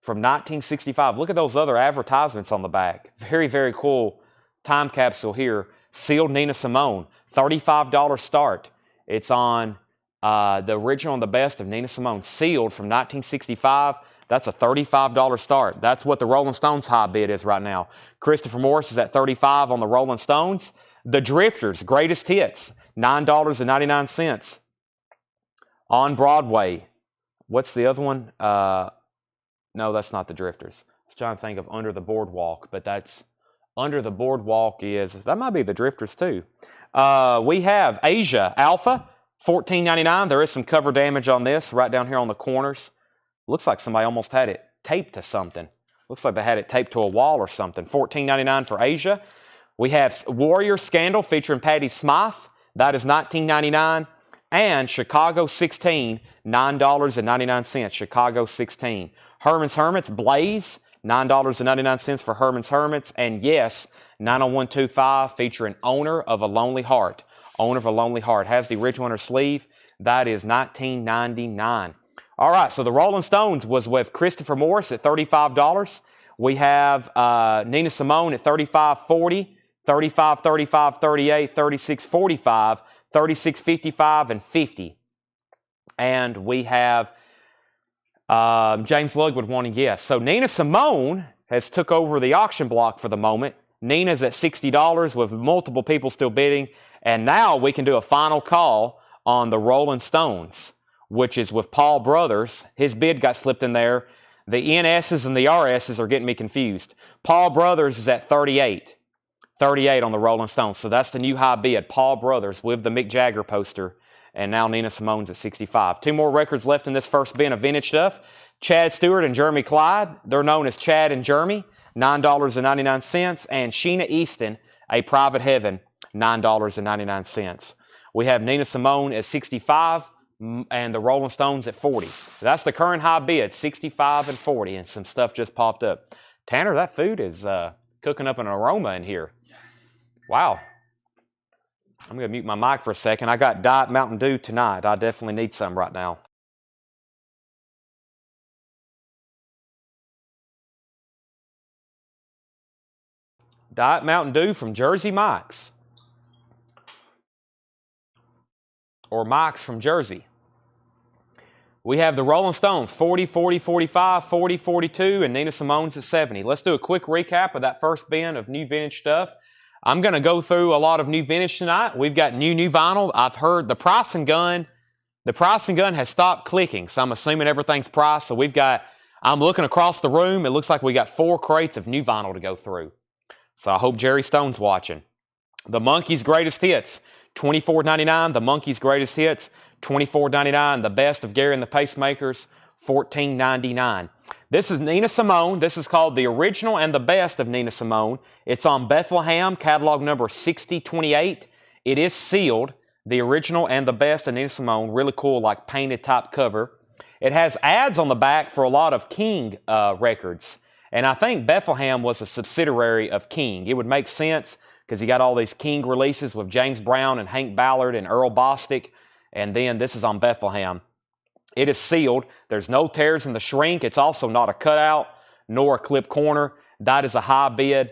from 1965. Look at those other advertisements on the back. Very, very cool time capsule here. Sealed Nina Simone. $35 start. It's on the original and the best of Nina Simone. Sealed from 1965. That's a $35 start. That's what the Rolling Stones high bid is right now. Christopher Morris is at $35 on the Rolling Stones. The Drifters, Greatest Hits, $9.99 on Broadway. What's the other one? No, that's not the Drifters. I was trying to think of Under the Boardwalk, but that's Under the Boardwalk is, that might be the Drifters too. We have Asia Alpha, $14.99. There is some cover damage on this right down here on the corners. Looks like somebody almost had it taped to something. Looks like they had it taped to a wall or something. $14.99 for Asia. We have Warrior Scandal featuring Patti Smythe. That is $19.99. And Chicago 16, $9.99. Chicago 16. Herman's Hermits, Blaze, $9.99 for Herman's Hermits. And yes, 90125 featuring Owner of a Lonely Heart. Owner of a Lonely Heart. Has the original on her sleeve. That is $19.99. All right, so the Rolling Stones was with Christopher Morris at $35. We have Nina Simone at $35.40, $35, $35, $38, $36.45, $36.55, and $50. And we have James Lugwood wanting yes. So Nina Simone has took over the auction block for the moment. Nina's at $60 with multiple people still bidding. And now we can do a final call on the Rolling Stones, which is with Paul Brothers. His bid got slipped in there. The NS's and the RS's are getting me confused. Paul Brothers is at $38. $38 on the Rolling Stones. So that's the new high bid. Paul Brothers with the Mick Jagger poster and now Nina Simone's at 65. Two more records left in this first bin of vintage stuff. Chad Stewart and Jeremy Clyde, they're known as Chad and Jeremy, $9.99, and Sheena Easton, A Private Heaven, $9.99. We have Nina Simone at 65 and the Rolling Stones at 40. That's the current high bid, 65 and 40, and some stuff just popped up. Tanner, that food is cooking up an aroma in here. Wow. I'm going to mute my mic for a second. I got Diet Mountain Dew tonight. I definitely need some right now. Diet Mountain Dew from Jersey Mike's. Or Mike's from Jersey. We have the Rolling Stones, 40, 40, 45, 40, 42, and Nina Simone's at 70. Let's do a quick recap of that first bin of new vintage stuff. I'm going to go through a lot of new vintage tonight. We've got new vinyl. I've heard the pricing gun has stopped clicking, so I'm assuming everything's priced. So I'm looking across the room. It looks like we got 4 crates of new vinyl to go through. So I hope Jerry Stone's watching. The Monkees' Greatest Hits, $24.99. The Monkees' Greatest Hits, $24.99. The Best of Gary and the Pacemakers, $14.99. This is Nina Simone. This is called The Original and the Best of Nina Simone. It's on Bethlehem, catalog number 6028. It is sealed. The Original and the Best of Nina Simone. Really cool, like painted type cover. It has ads on the back for a lot of King records. And I think Bethlehem was a subsidiary of King. It would make sense because you got all these King releases with James Brown and Hank Ballard and Earl Bostic. And then this is on Bethlehem. It is sealed. There's no tears in the shrink. It's also not a cutout nor a clip corner. That is a high bid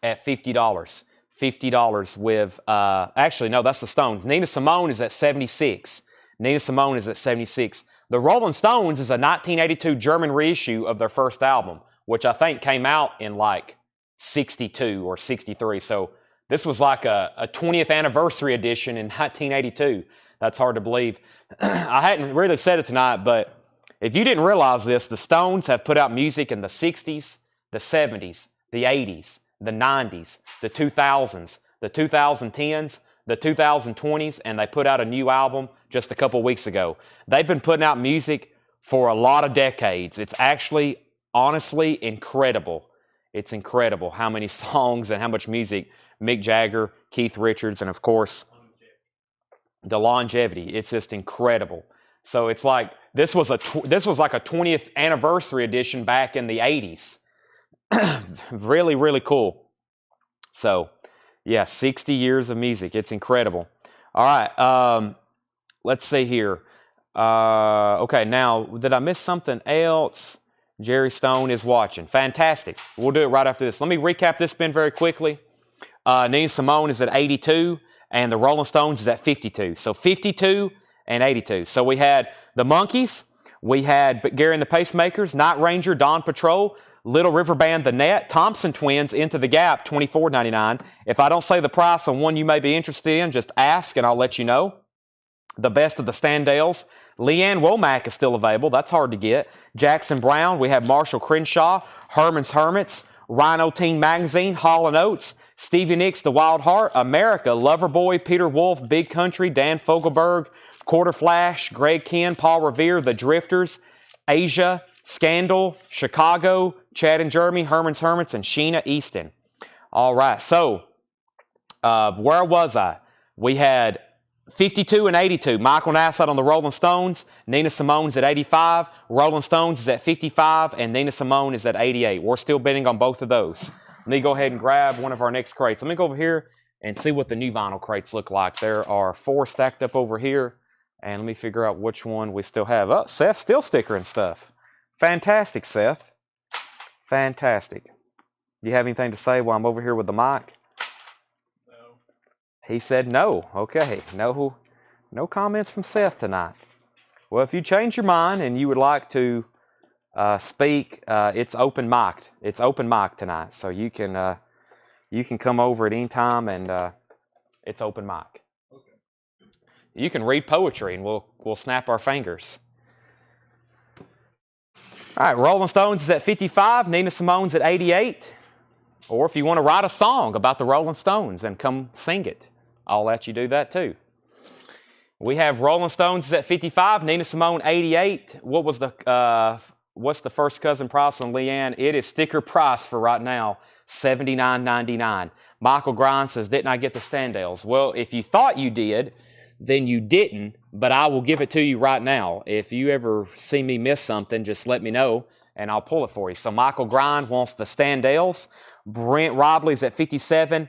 at $50. $50 with, actually, no, that's the Stones. Nina Simone is at 76. Nina Simone is at 76. The Rolling Stones is a 1982 German reissue of their first album, which I think came out in like 62 or 63. So this was like a 20th anniversary edition in 1982. That's hard to believe. I hadn't really said it tonight, but if you didn't realize this, the Stones have put out music in the 60s, the 70s, the 80s, the 90s, the 2000s, the 2010s, the 2020s, and they put out a new album just a couple weeks ago. They've been putting out music for a lot of decades. It's actually, honestly, incredible. It's incredible how many songs and how much music Mick Jagger, Keith Richards, and of course, the longevity. It's just incredible. So it's like this was like a 20th anniversary edition back in the 80s. Really, really cool. So yeah, 60 years of music. It's incredible. All right, let's see here. Okay, now did I miss something else? Jerry Stone is watching. Fantastic. We'll do it right after this. Let me recap this bin very quickly. Nina Simone is at 82. And the Rolling Stones is at 52. So 52 and 82. So we had the Monkees, we had Gary and the Pacemakers, Night Ranger, Dawn Patrol, Little River Band, The Net, Thompson Twins, Into the Gap, $24.99. If I don't say the price on one you may be interested in, just ask and I'll let you know. The Best of the Standales, Leanne Womack is still available. That's hard to get. Jackson Browne, we have Marshall Crenshaw, Herman's Hermits, Rhino Teen Magazine, Hall & Oates, Stevie Nicks, The Wild Heart, America, Loverboy, Peter Wolf, Big Country, Dan Fogelberg, Quarter Flash, Greg Kihn, Paul Revere, The Drifters, Asia, Scandal, Chicago, Chad and Jeremy, Herman's Hermits, and Sheena Easton. All right, so where was I? We had 52 and 82. Michael Nassau on the Rolling Stones. Nina Simone's at 85. Rolling Stones is at 55, and Nina Simone is at 88. We're still bidding on both of those. Let me go ahead and grab one of our next crates. Let me go over here and see what the new vinyl crates look like. There are 4 stacked up over here, and let me figure out which one we still have. Oh, Seth's still stickering stuff. Fantastic, Seth. Fantastic. Do you have anything to say while I'm over here with the mic? No. He said no. Okay, no comments from Seth tonight. Well, if you change your mind and you would like to speak, it's open mic'd. It's open mic tonight, so you can come over at any time, and it's open mic. Okay. You can read poetry, and we'll snap our fingers. All right, Rolling Stones is at 55. Nina Simone's at 88. Or if you want to write a song about the Rolling Stones and come sing it, I'll let you do that too. We have Rolling Stones at 55, Nina Simone 88. What was the what's the first cousin price on Leanne? It is sticker price for right now, $79.99. Michael Grimes says, didn't I get the Standells? Well, if you thought you did, then you didn't, but I will give it to you right now. If you ever see me miss something, just let me know, and I'll pull it for you. So Michael Grimes wants the Standells. Brent Robley's at 57,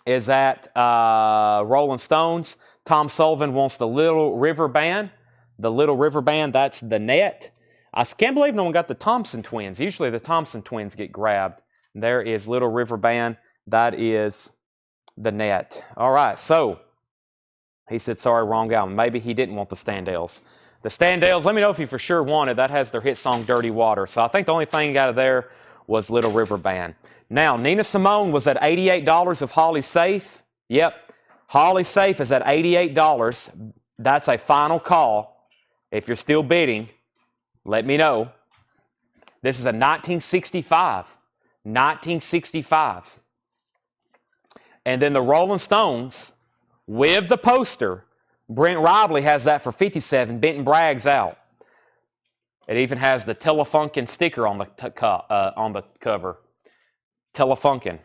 is at Rolling Stones. Tom Sullivan wants the Little River Band. The Little River Band, that's the net. I can't believe no one got the Thompson twins. Usually the Thompson twins get grabbed. There is Little River Band. That is the net. All right, so he said, sorry, wrong album. Maybe he didn't want the Standells. The Standells, let me know if you for sure wanted. That has their hit song, Dirty Water. So I think the only thing out of there was Little River Band. Now, Nina Simone was at $88 of Holly Safe. Yep, Holly Safe is at $88. That's a final call. If you're still bidding, let me know. This is a 1965. 1965. And then the Rolling Stones, with the poster, Brent Robley has that for 57. Benton Bragg's out. It even has the Telefunken sticker on the cover. Telefunken.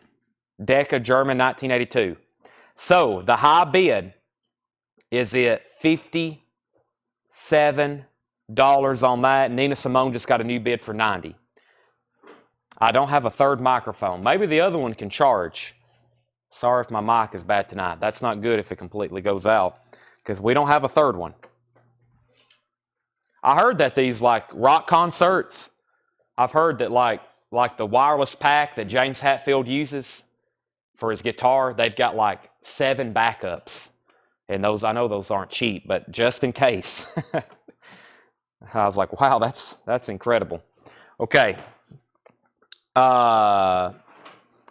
Decca, German, 1982. So the high bid is at $57 on that. Nina Simone just got a new bid for $90. I don't have a third microphone. Maybe the other one can charge. Sorry if my mic is bad tonight. That's not good if it completely goes out, because we don't have a third one. I heard that these like rock concerts, I've heard that like the wireless pack that James Hetfield uses for his guitar, they've got like 7 backups. And those, I know those aren't cheap, but just in case. I was like, wow, that's incredible. Okay.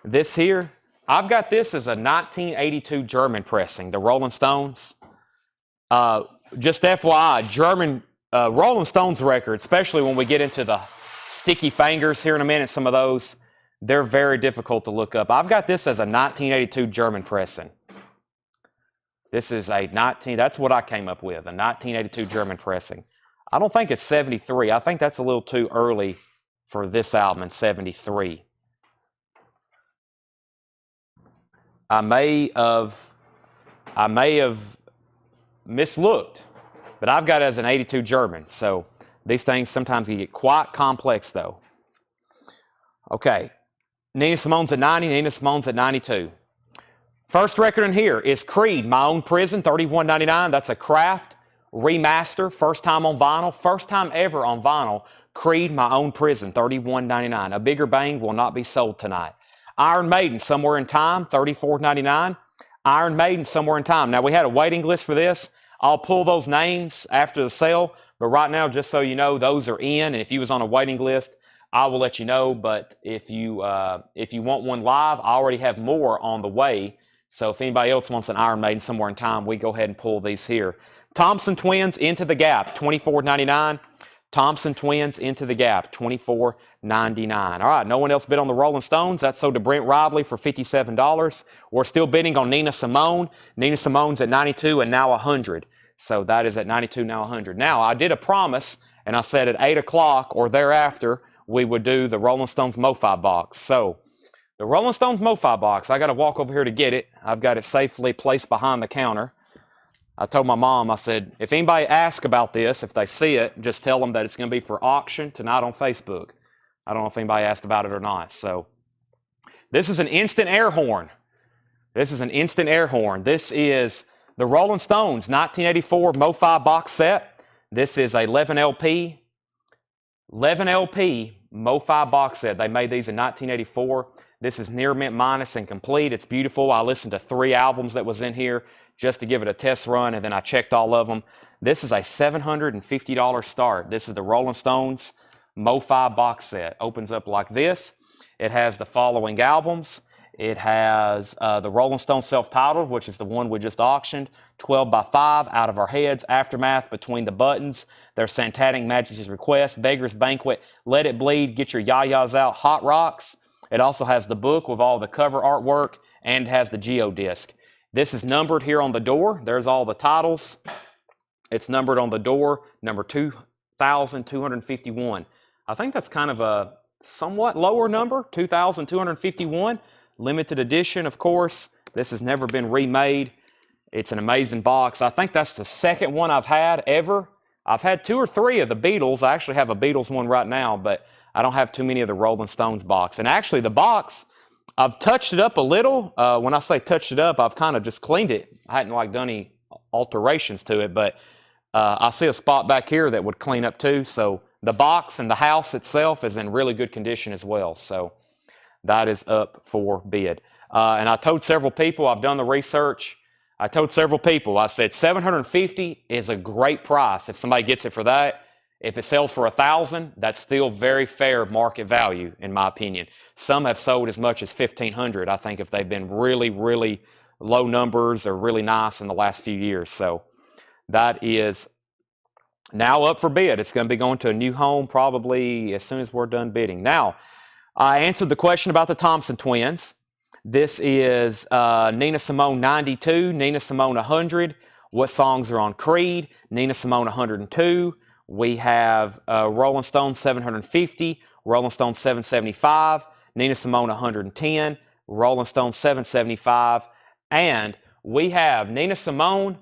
This here, I've got this as a 1982 German pressing, the Rolling Stones. Just FYI, German Rolling Stones record, especially when we get into the sticky fingers here in a minute, some of those, they're very difficult to look up. I've got this as a 1982 German pressing. This is that's what I came up with, a 1982 German pressing. I don't think it's 73. I think that's a little too early for this album in 73. I may have mislooked, but I've got it as an 82 German. So these things sometimes can get quite complex though. Okay, Nina Simone's at 90, Nina Simone's at 92. First record in here is Creed, My Own Prison, $31.99. That's a Kraft remaster, first time on vinyl, first time ever on vinyl. Creed, My Own Prison, $31.99. A Bigger Bang will not be sold tonight. Iron Maiden, Somewhere in Time, $34.99. Iron Maiden, Somewhere in Time. Now, we had a waiting list for this. I'll pull those names after the sale, but right now, just so you know, those are in, and if you was on a waiting list, I will let you know. But if you want one live, I already have more on the way. So if anybody else wants an Iron Maiden, Somewhere in Time, we go ahead and pull these here. Thompson Twins, Into the Gap, $24.99. Thompson Twins, Into the Gap, $24.99. All right, no one else bid on the Rolling Stones. That's sold to Brent Robley for $57. We're still bidding on Nina Simone. Nina Simone's at 92 and now 100. So that is at 92, now 100. Now, I did a promise, and I said at 8 o'clock or thereafter, we would do the Rolling Stones Mofi box. So the Rolling Stones Mofi box, I got to walk over here to get it. I've got it safely placed behind the counter. I told my mom, I said, if anybody asks about this, if they see it, just tell them that it's going to be for auction tonight on Facebook. I don't know if anybody asked about it or not. So this is an instant air horn. This is an instant air horn. This is the Rolling Stones 1984 Mofi box set. This is a 11 LP Mofi box set. They made these in 1984. This is near mint minus and complete. It's beautiful. I listened to 3 albums that was in here just to give it a test run, and then I checked all of them. This is a $750 start. This is the Rolling Stones Mofi box set. Opens up like this. It has the following albums. It has the Rolling Stones self-titled, which is the one we just auctioned, 12 by 5, Out of Our Heads, Aftermath, Between the Buttons, There's Satanic Majesty's Request, Beggar's Banquet, Let It Bleed, Get Your Yayas Out, Hot Rocks. It also has the book with all the cover artwork, and it has the geodisc. This is numbered here on the door. There's all the titles. It's numbered on the door, number 2,251. I think that's kind of a somewhat lower number, 2,251. Limited edition, of course. This has never been remade. It's an amazing box. I think that's the second one I've had ever. I've had 2 or 3 of the Beatles. I actually have a Beatles one right now, but I don't have too many of the Rolling Stones box. And actually, the box, I've touched it up a little. When I say touched it up, I've kind of just cleaned it. I hadn't like done any alterations to it, but I see a spot back here that would clean up too. So the box and the house itself is in really good condition as well. So that is up for bid. And I told several people, I've done the research. I told several people, I said $750 is a great price if somebody gets it for that. If it sells for $1,000, that's still very fair market value, in my opinion. Some have sold as much as $1,500, I think, if they've been really, really low numbers or really nice in the last few years. So that is now up for bid. It's going to be going to a new home probably as soon as we're done bidding. Now, I answered the question about the Thompson twins. This is Nina Simone 92, Nina Simone 100. What songs are on Creed? Nina Simone 102. We have Rolling Stone 750, Rolling Stone 775, Nina Simone 110, Rolling Stone 775, and we have Nina Simone.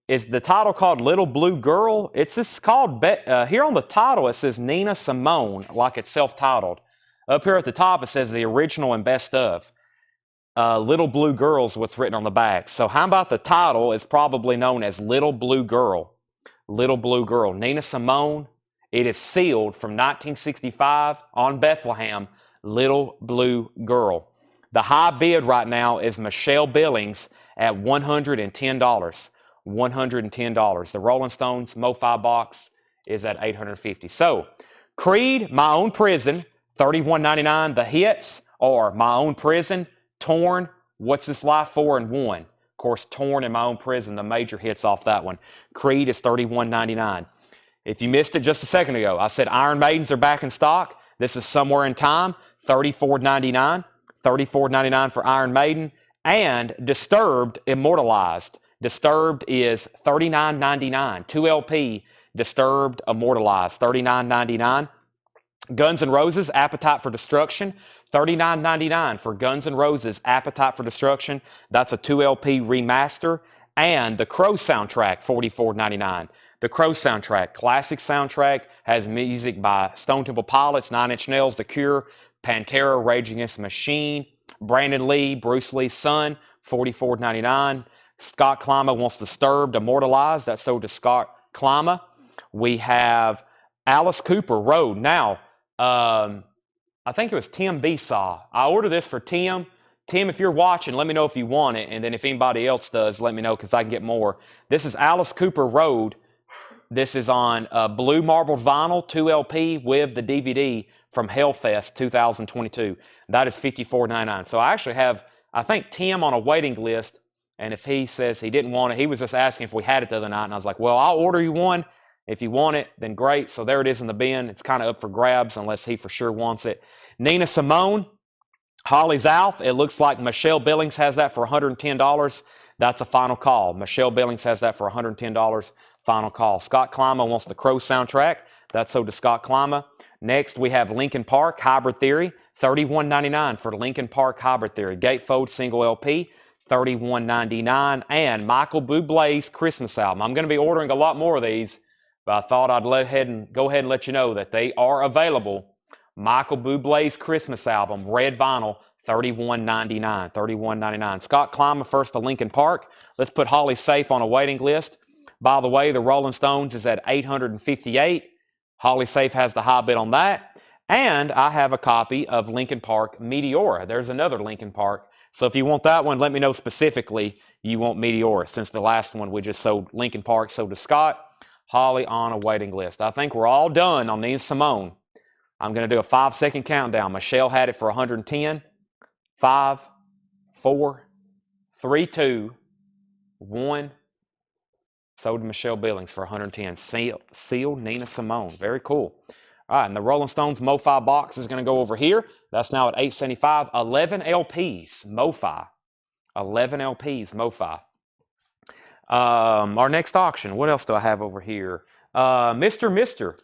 Is the title called Little Blue Girl? It's just called, here on the title it says Nina Simone, like it's self-titled. Up here at the top it says the original and best of. Little Blue Girl's what's written on the back. So how about the title is probably known as Little Blue Girl. Little Blue Girl. Nina Simone. It is sealed from 1965 on Bethlehem. Little Blue Girl. The high bid right now is Michelle Billings at $110. $110. The Rolling Stones Mofi box is at $850. So, Creed, My Own Prison, $31.99. The hits are My Own Prison, Torn, What's This Life For, and One. Of course, Torn and My Own Prison, the major hits off that one. Creed is $31.99. If you missed it just a second ago, I said Iron Maidens are back in stock. This is Somewhere in Time, $34.99. $34.99 for Iron Maiden. And Disturbed, Immortalized. Disturbed is $39.99. 2 LP, Disturbed, Immortalized, $39.99. Guns N' Roses, Appetite for Destruction, $39.99 for Guns N' Roses, Appetite for Destruction. That's a 2 LP remaster. And the Crow soundtrack, $44.99. The Crow soundtrack, classic soundtrack, has music by Stone Temple Pilots, Nine Inch Nails, The Cure, Pantera, Rage Against the Machine, Brandon Lee, Bruce Lee's son, $44.99. Scott Klima wants Disturbed, Immortalized. That's sold to Scott Klima. We have Alice Cooper, Road. Now, I think it was Tim B. saw. I ordered this for Tim. Tim, if you're watching, let me know if you want it. And then if anybody else does, let me know because I can get more. This is Alice Cooper, Road. This is on blue marbled vinyl, 2 LP with the DVD from Hellfest 2022. That is $54.99. So I actually have, I think, Tim on a waiting list. And if he says he didn't want it, he was just asking if we had it the other night. And I was like, well, I'll order you one. If you want it, then great. So there it is in the bin. It's kind of up for grabs unless he for sure wants it. Nina Simone, Holly's Alf. It looks like Michelle Billings has that for $110. That's a final call. Michelle Billings has that for $110. Final call. Scott Klima wants the Crow soundtrack. That's sold to Scott Klima. Next, we have Linkin Park, Hybrid Theory. $31.99 for Linkin Park Hybrid Theory. Gatefold single LP. $31.99. And Michael Bublé's Christmas album. I'm going to be ordering a lot more of these, but I thought I'd go ahead and let you know that they are available. Michael Bublé's Christmas album, red vinyl, $31.99. $31.99. Scott Klima first to Linkin Park. Let's put Holly Safe on a waiting list. By the way, the Rolling Stones is at $858. Holly Safe has the high bid on that. And I have a copy of Linkin Park Meteora. There's another Linkin Park. So if you want that one, let me know specifically you want Meteora, since the last one we just sold Linkin Park, sold to Scott. Holly on a waiting list. I think we're all done on Nina Simone. I'm going to do a 5-second countdown. Michelle had it for 110. 5, 4, 3, 2, 1. Sold to Michelle Billings for 110. Sealed Nina Simone. Very cool. All right, and the Rolling Stones Mofi box is going to go over here. That's now at $875. 11 LPs, Mofi. 11 LPs, Mofi. Our next auction, what else do I have over here? Mr.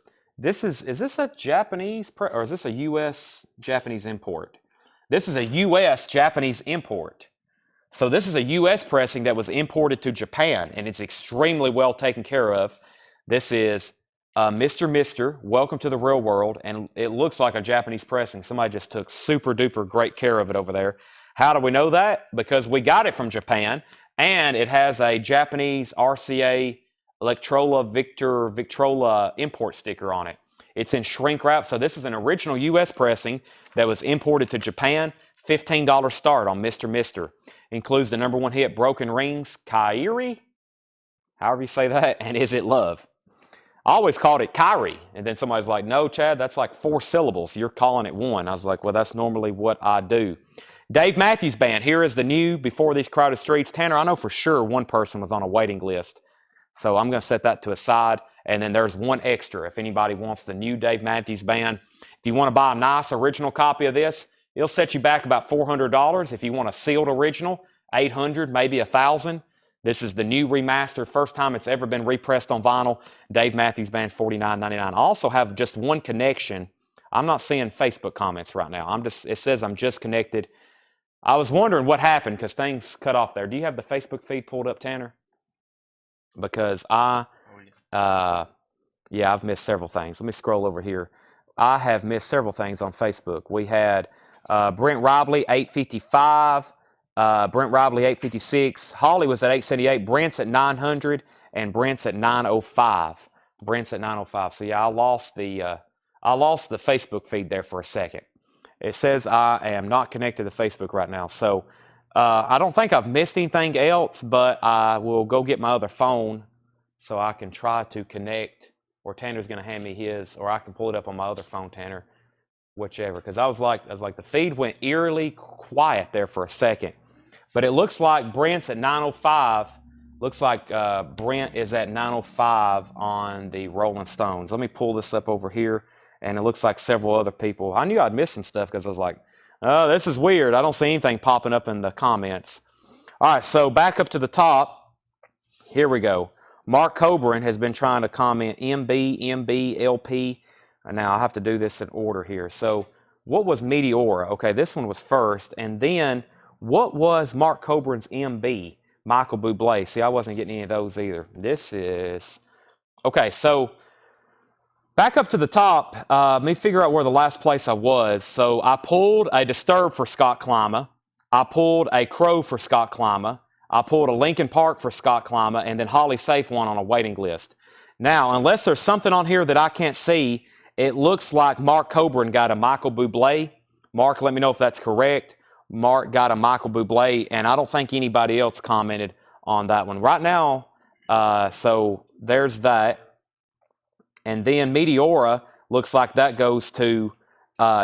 Is this a Japanese, or is this a U.S. Japanese import? This is a U.S. Japanese import. So this is a U.S. pressing that was imported to Japan, and it's extremely well taken care of. This is Mr. Welcome to the Real World, and it looks like a Japanese pressing. Somebody just took super duper great care of it over there. How do we know that? Because we got it from Japan, and it has a Japanese RCA Victrola import sticker on it. It's in shrink wrap, so this is an original U.S. pressing that was imported to Japan. $15 start on Mr. Includes the #1 hit, Broken Rings, Kairi, however you say that, and Is It Love? I always called it Kyrie, and then somebody's like, no, Chad, that's like 4 syllables. You're calling it 1. I was like, well, that's normally what I do. Dave Matthews Band, here is the new Before These Crowded Streets. Tanner, I know for sure one person was on a waiting list, so I'm going to set that to a side, and then there's one extra if anybody wants the new Dave Matthews Band. If you want to buy a nice original copy of this, it'll set you back about $400. If you want a sealed original, $800, maybe $1,000. This is the new remaster, first time it's ever been repressed on vinyl. Dave Matthews Band, $49.99. I also have just one connection. I'm not seeing Facebook comments right now. It says I'm just connected. I was wondering what happened because things cut off there. Do you have the Facebook feed pulled up, Tanner? Because yeah, I've missed several things. Let me scroll over here. I have missed several things on Facebook. We had Brent Robley, 855. Brent Robley, 856. Holly was at 878. Brent's at 900. And Brent's at 905. Brent's at 905. So yeah, I lost the Facebook feed there for a second. It says I am not connected to Facebook right now. So I don't think I've missed anything else, but I will go get my other phone so I can try to connect, or Tanner's going to hand me his, or I can pull it up on my other phone, Tanner, whichever. Because I was like, the feed went eerily quiet there for a second. But it looks like Brent's at 905. Looks like Brent is at 905 on the Rolling Stones. Let me pull this up over here. And it looks like several other people. I knew I'd missed some stuff because I was like, oh, this is weird. I don't see anything popping up in the comments. All right, so back up to the top. Here we go. Mark Coburn has been trying to comment MB, LP. Now I have to do this in order here. So what was Meteora? Okay, this one was first. And then what was Mark Coburn's MB? Michael Bublé. See, I wasn't getting any of those either. This is... Okay, so back up to the top. Let me figure out where the last place I was. So I pulled a Disturbed for Scott Klima. I pulled a Crow for Scott Klima. I pulled a Linkin Park for Scott Klima. And then Holly Safe one on a waiting list. Now, unless there's something on here that I can't see, it looks like Mark Coburn got a Michael Bublé. Mark, let me know if that's correct. Mark got a Michael Bublé, and I don't think anybody else commented on that one. Right now, so there's that. And then Meteora, looks like that goes to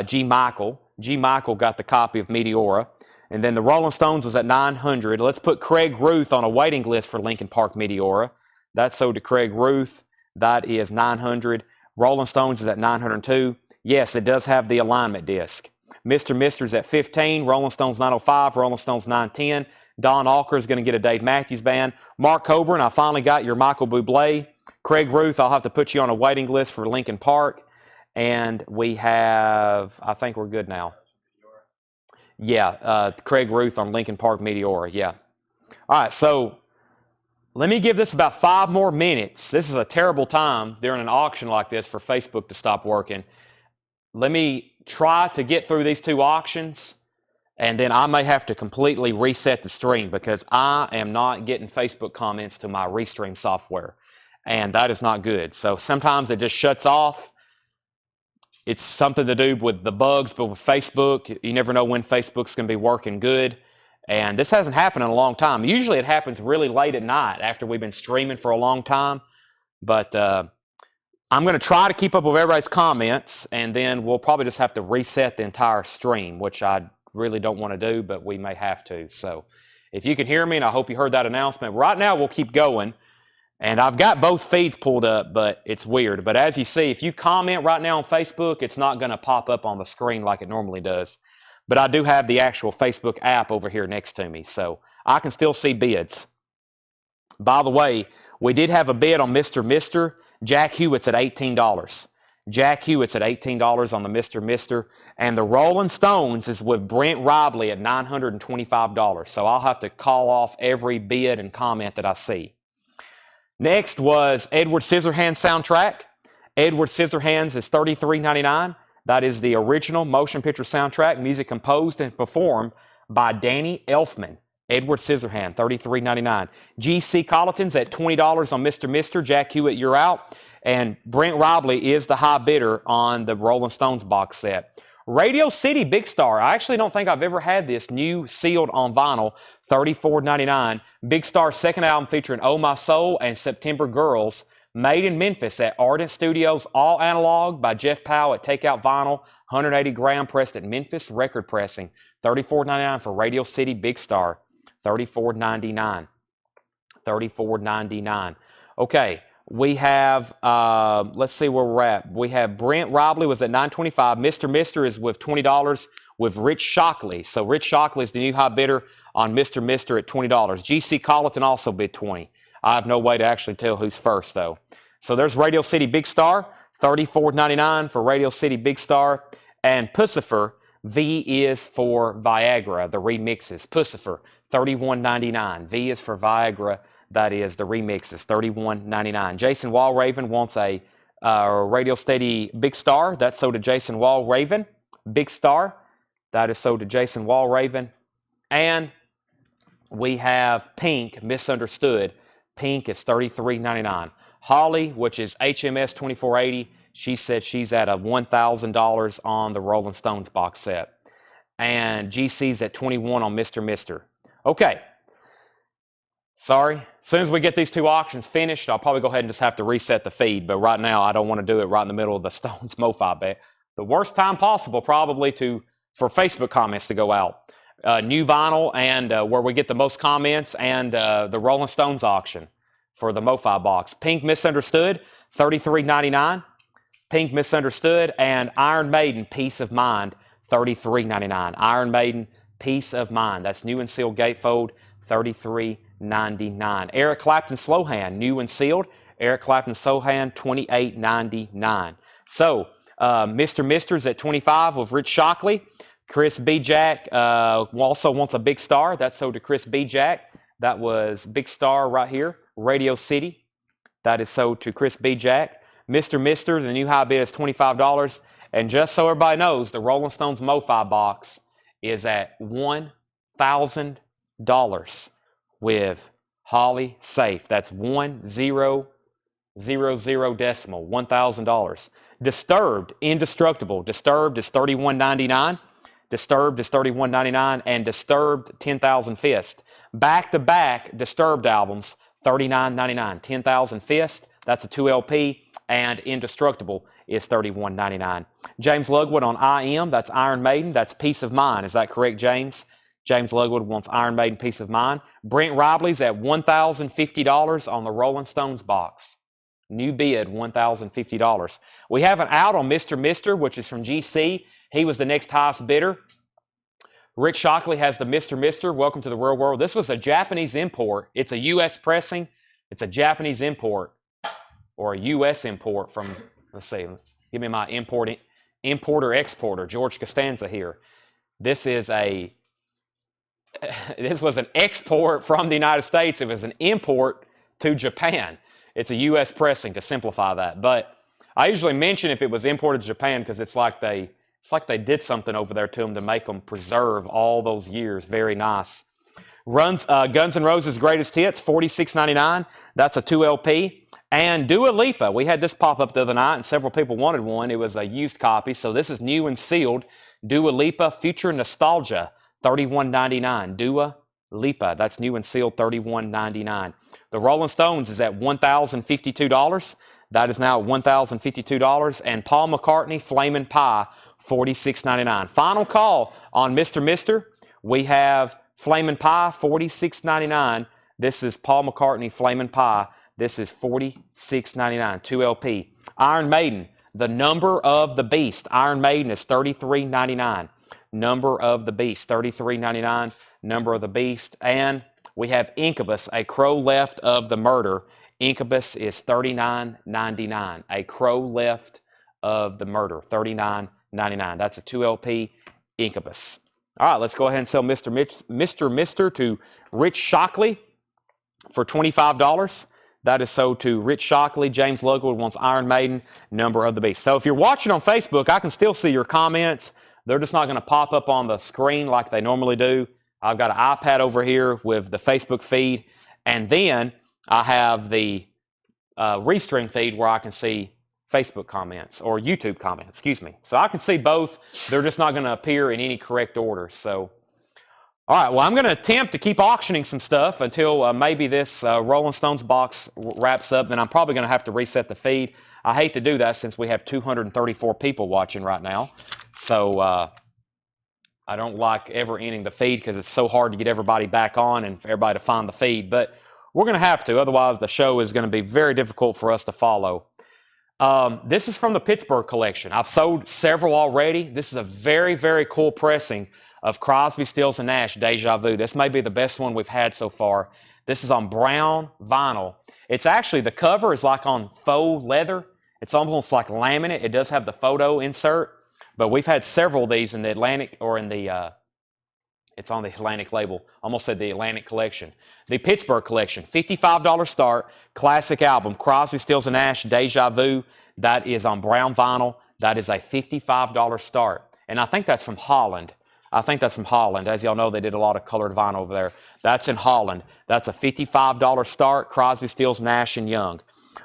G. Michael. G. Michael got the copy of Meteora. And then the Rolling Stones was at 900. Let's put Craig Ruth on a waiting list for Linkin Park Meteora. That's sold to Craig Ruth. That is 900. Rolling Stones is at 902. Yes, it does have the alignment disc. Mr.'s at 15. Rolling Stones 905. Rolling Stones 910. Don Alker is going to get a Dave Matthews Band. Mark Coburn, I finally got your Michael Bublé. Craig Ruth, I'll have to put you on a waiting list for Linkin Park. And we have, I think we're good now. Yeah, Craig Ruth on Linkin Park Meteora, yeah. All right, so let me give this about 5 more minutes. This is a terrible time during an auction like this for Facebook to stop working. Let me try to get through these 2 auctions, and then I may have to completely reset the stream because I am not getting Facebook comments to my Restream software, and that is not good. So sometimes it just shuts off. It's something to do with the bugs, but with Facebook, you never know when Facebook's going to be working good. And this hasn't happened in a long time. Usually it happens really late at night after we've been streaming for a long time. But I'm going to try to keep up with everybody's comments, and then we'll probably just have to reset the entire stream, which I really don't want to do, but we may have to. So if you can hear me, and I hope you heard that announcement, right now we'll keep going. And I've got both feeds pulled up, but it's weird. But as you see, if you comment right now on Facebook, it's not going to pop up on the screen like it normally does. but I do have the actual Facebook app over here next to me, so I can still see bids. By the way, we did have a bid on Mr. Mister. Jack Hewitt's at $18. Jack Hewitt's at $18 on the Mr. Mister. And the Rolling Stones is with Brent Robley at $925. So I'll have to call off every bid and comment that I see. Next was Edward Scissorhands soundtrack. Edward Scissorhands is $33.99. That is the original motion picture soundtrack, music composed and performed by Danny Elfman. Edward Scissorhands, $33.99. G.C. Colleton's at $20 on Mr. Mister. Jack Hewitt, you're out. And Brent Robley is the high bidder on the Rolling Stones box set. Radio City Big Star. I actually don't think I've ever had this new sealed on vinyl, $34.99. Big Star's second album featuring Oh My Soul and September Girls, made in Memphis at Ardent Studios, all analog by Jeff Powell at Takeout Vinyl, 180 gram pressed at Memphis Record Pressing, $34.99 for Radio City Big Star, $34.99. $34.99. Okay. We have, let's see where we're at. We have Brent Robley was at $9.25. Mr. Mister is with $20 with Rich Shockley. So Rich Shockley is the new high bidder on Mr. Mister at $20. G.C. Colleton also bid $20. I have no way to actually tell who's first, though. So there's Radio City Big Star, $34.99 for Radio City Big Star. And Pussifer, V is for Viagra, the remixes. Pussifer, $31.99. V is for Viagra. That is the remixes, $31.99. Jason Walraven wants a Radio Steady Big Star. That's sold to Jason Walraven. Big Star. That is sold to Jason Walraven. And we have Pink, Misunderstood. Pink is $33.99. Holly, which is HMS 2480, she said she's at a $1,000 on the Rolling Stones box set. And GC's at $21 on Mr. Mister. Okay. Sorry. As soon as we get these two auctions finished, I'll probably go ahead and just have to reset the feed. But right now, I don't want to do it right in the middle of the Stones Mofi bet. The worst time possible probably for Facebook comments to go out. New vinyl and where we get the most comments, and the Rolling Stones auction for the Mofi box. Pink Misunderstood, $33.99. Pink Misunderstood, and Iron Maiden, Peace of Mind, $33.99. Iron Maiden, Peace of Mind. That's new and sealed gatefold, $33.99. Eric Clapton Slow Hand, new and sealed. Eric Clapton Slow Hand, $28.99. So, Mr. Mister's at $25 with Rich Shockley. Chris B. Jack also wants a Big Star. That's sold to Chris B. Jack. That was Big Star right here. Radio City. That is sold to Chris B. Jack. Mr. Mister, the new high bid is $25. And just so everybody knows, the Rolling Stones Mofi box is at $1,000 with Holly Safe. That's 1000 decimal, $1,000. Disturbed, Indestructible. Disturbed is $31.99. Disturbed is $31.99. And Disturbed, 10,000 Fist. Back-to-back Disturbed albums, $39.99. 10,000 Fist, that's a 2 LP. And Indestructible is $31.99. James Lugwood on IM, that's Iron Maiden. That's Peace of Mind. Is that correct, James? James Lugwood wants Iron Maiden, Peace of Mind. Brent Robley's at $1,050 on the Rolling Stones box. New bid, $1,050. We have an out on Mr. Mister, which is from GC. He was the next highest bidder. Rich Shockley has the Mr. Mister. Welcome to the real world. This was a Japanese import. It's a U.S. pressing. It's a Japanese import or a U.S. import from, let's see, give me my importer-exporter, George Costanza here. This was an export from the United States. It was an import to Japan. It's a U.S. pressing, to simplify that. But I usually mention if it was imported to Japan because it's like they did something over there to them to make them preserve all those years. Very nice. Guns N' Roses Greatest Hits, $46.99. That's a 2 LP. And Dua Lipa, we had this pop up the other night, and several people wanted one. It was a used copy, so this is new and sealed. Dua Lipa, Future Nostalgia, $31.99. Dua Lipa, that's new and sealed, $31.99. The Rolling Stones is at $1,052. That is now at $1,052. And Paul McCartney, Flamin' Pie, $46.99. Final call on Mr. Mister. We have Flamin' Pie, $46.99. This is Paul McCartney, Flamin' Pie. This is $46.99, 2 LP. Iron Maiden, The Number of the Beast. Iron Maiden is $33.99. Number of the Beast, $33.99. Number of the Beast. And we have Incubus, A Crow Left of the Murder. Incubus is $39.99. A Crow Left of the Murder, $39.99. That's a 2LP Incubus. All right, let's go ahead and sell Mr. to Rich Shockley for $25. That is sold to Rich Shockley. James Lockwood wants Iron Maiden, Number of the Beast. So if you're watching on Facebook, I can still see your comments. They're just not going to pop up on the screen like they normally do. I've got an iPad over here with the Facebook feed, and then I have the Restream feed where I can see Facebook comments, or YouTube comments, excuse me. So I can see both. They're just not going to appear in any correct order. So, all right, well, I'm going to attempt to keep auctioning some stuff until maybe this Rolling Stones box wraps up. Then I'm probably going to have to reset the feed. I hate to do that since we have 234 people watching right now. So I don't like ever ending the feed because it's so hard to get everybody back on and for everybody to find the feed. But we're going to have to. Otherwise, the show is going to be very difficult for us to follow. This is from the Pittsburgh collection. I've sold several already. This is a very, very cool pressing of Crosby, Stills, and Nash, Deja Vu. This may be the best one we've had so far. This is on brown vinyl. It's actually, the cover is like on faux leather. It's almost like laminate. It does have the photo insert, but we've had several of these in the Atlantic, or in the, it's on the Atlantic label. Almost said the Atlantic collection. The Pittsburgh collection, $55 start, classic album, Crosby, Stills, and Nash, Deja Vu. That is on brown vinyl. That is a $55 start. And I think that's from Holland. As y'all know, they did a lot of colored vinyl over there. That's in Holland. That's a $55 start, Crosby, Stills, Nash, and Young.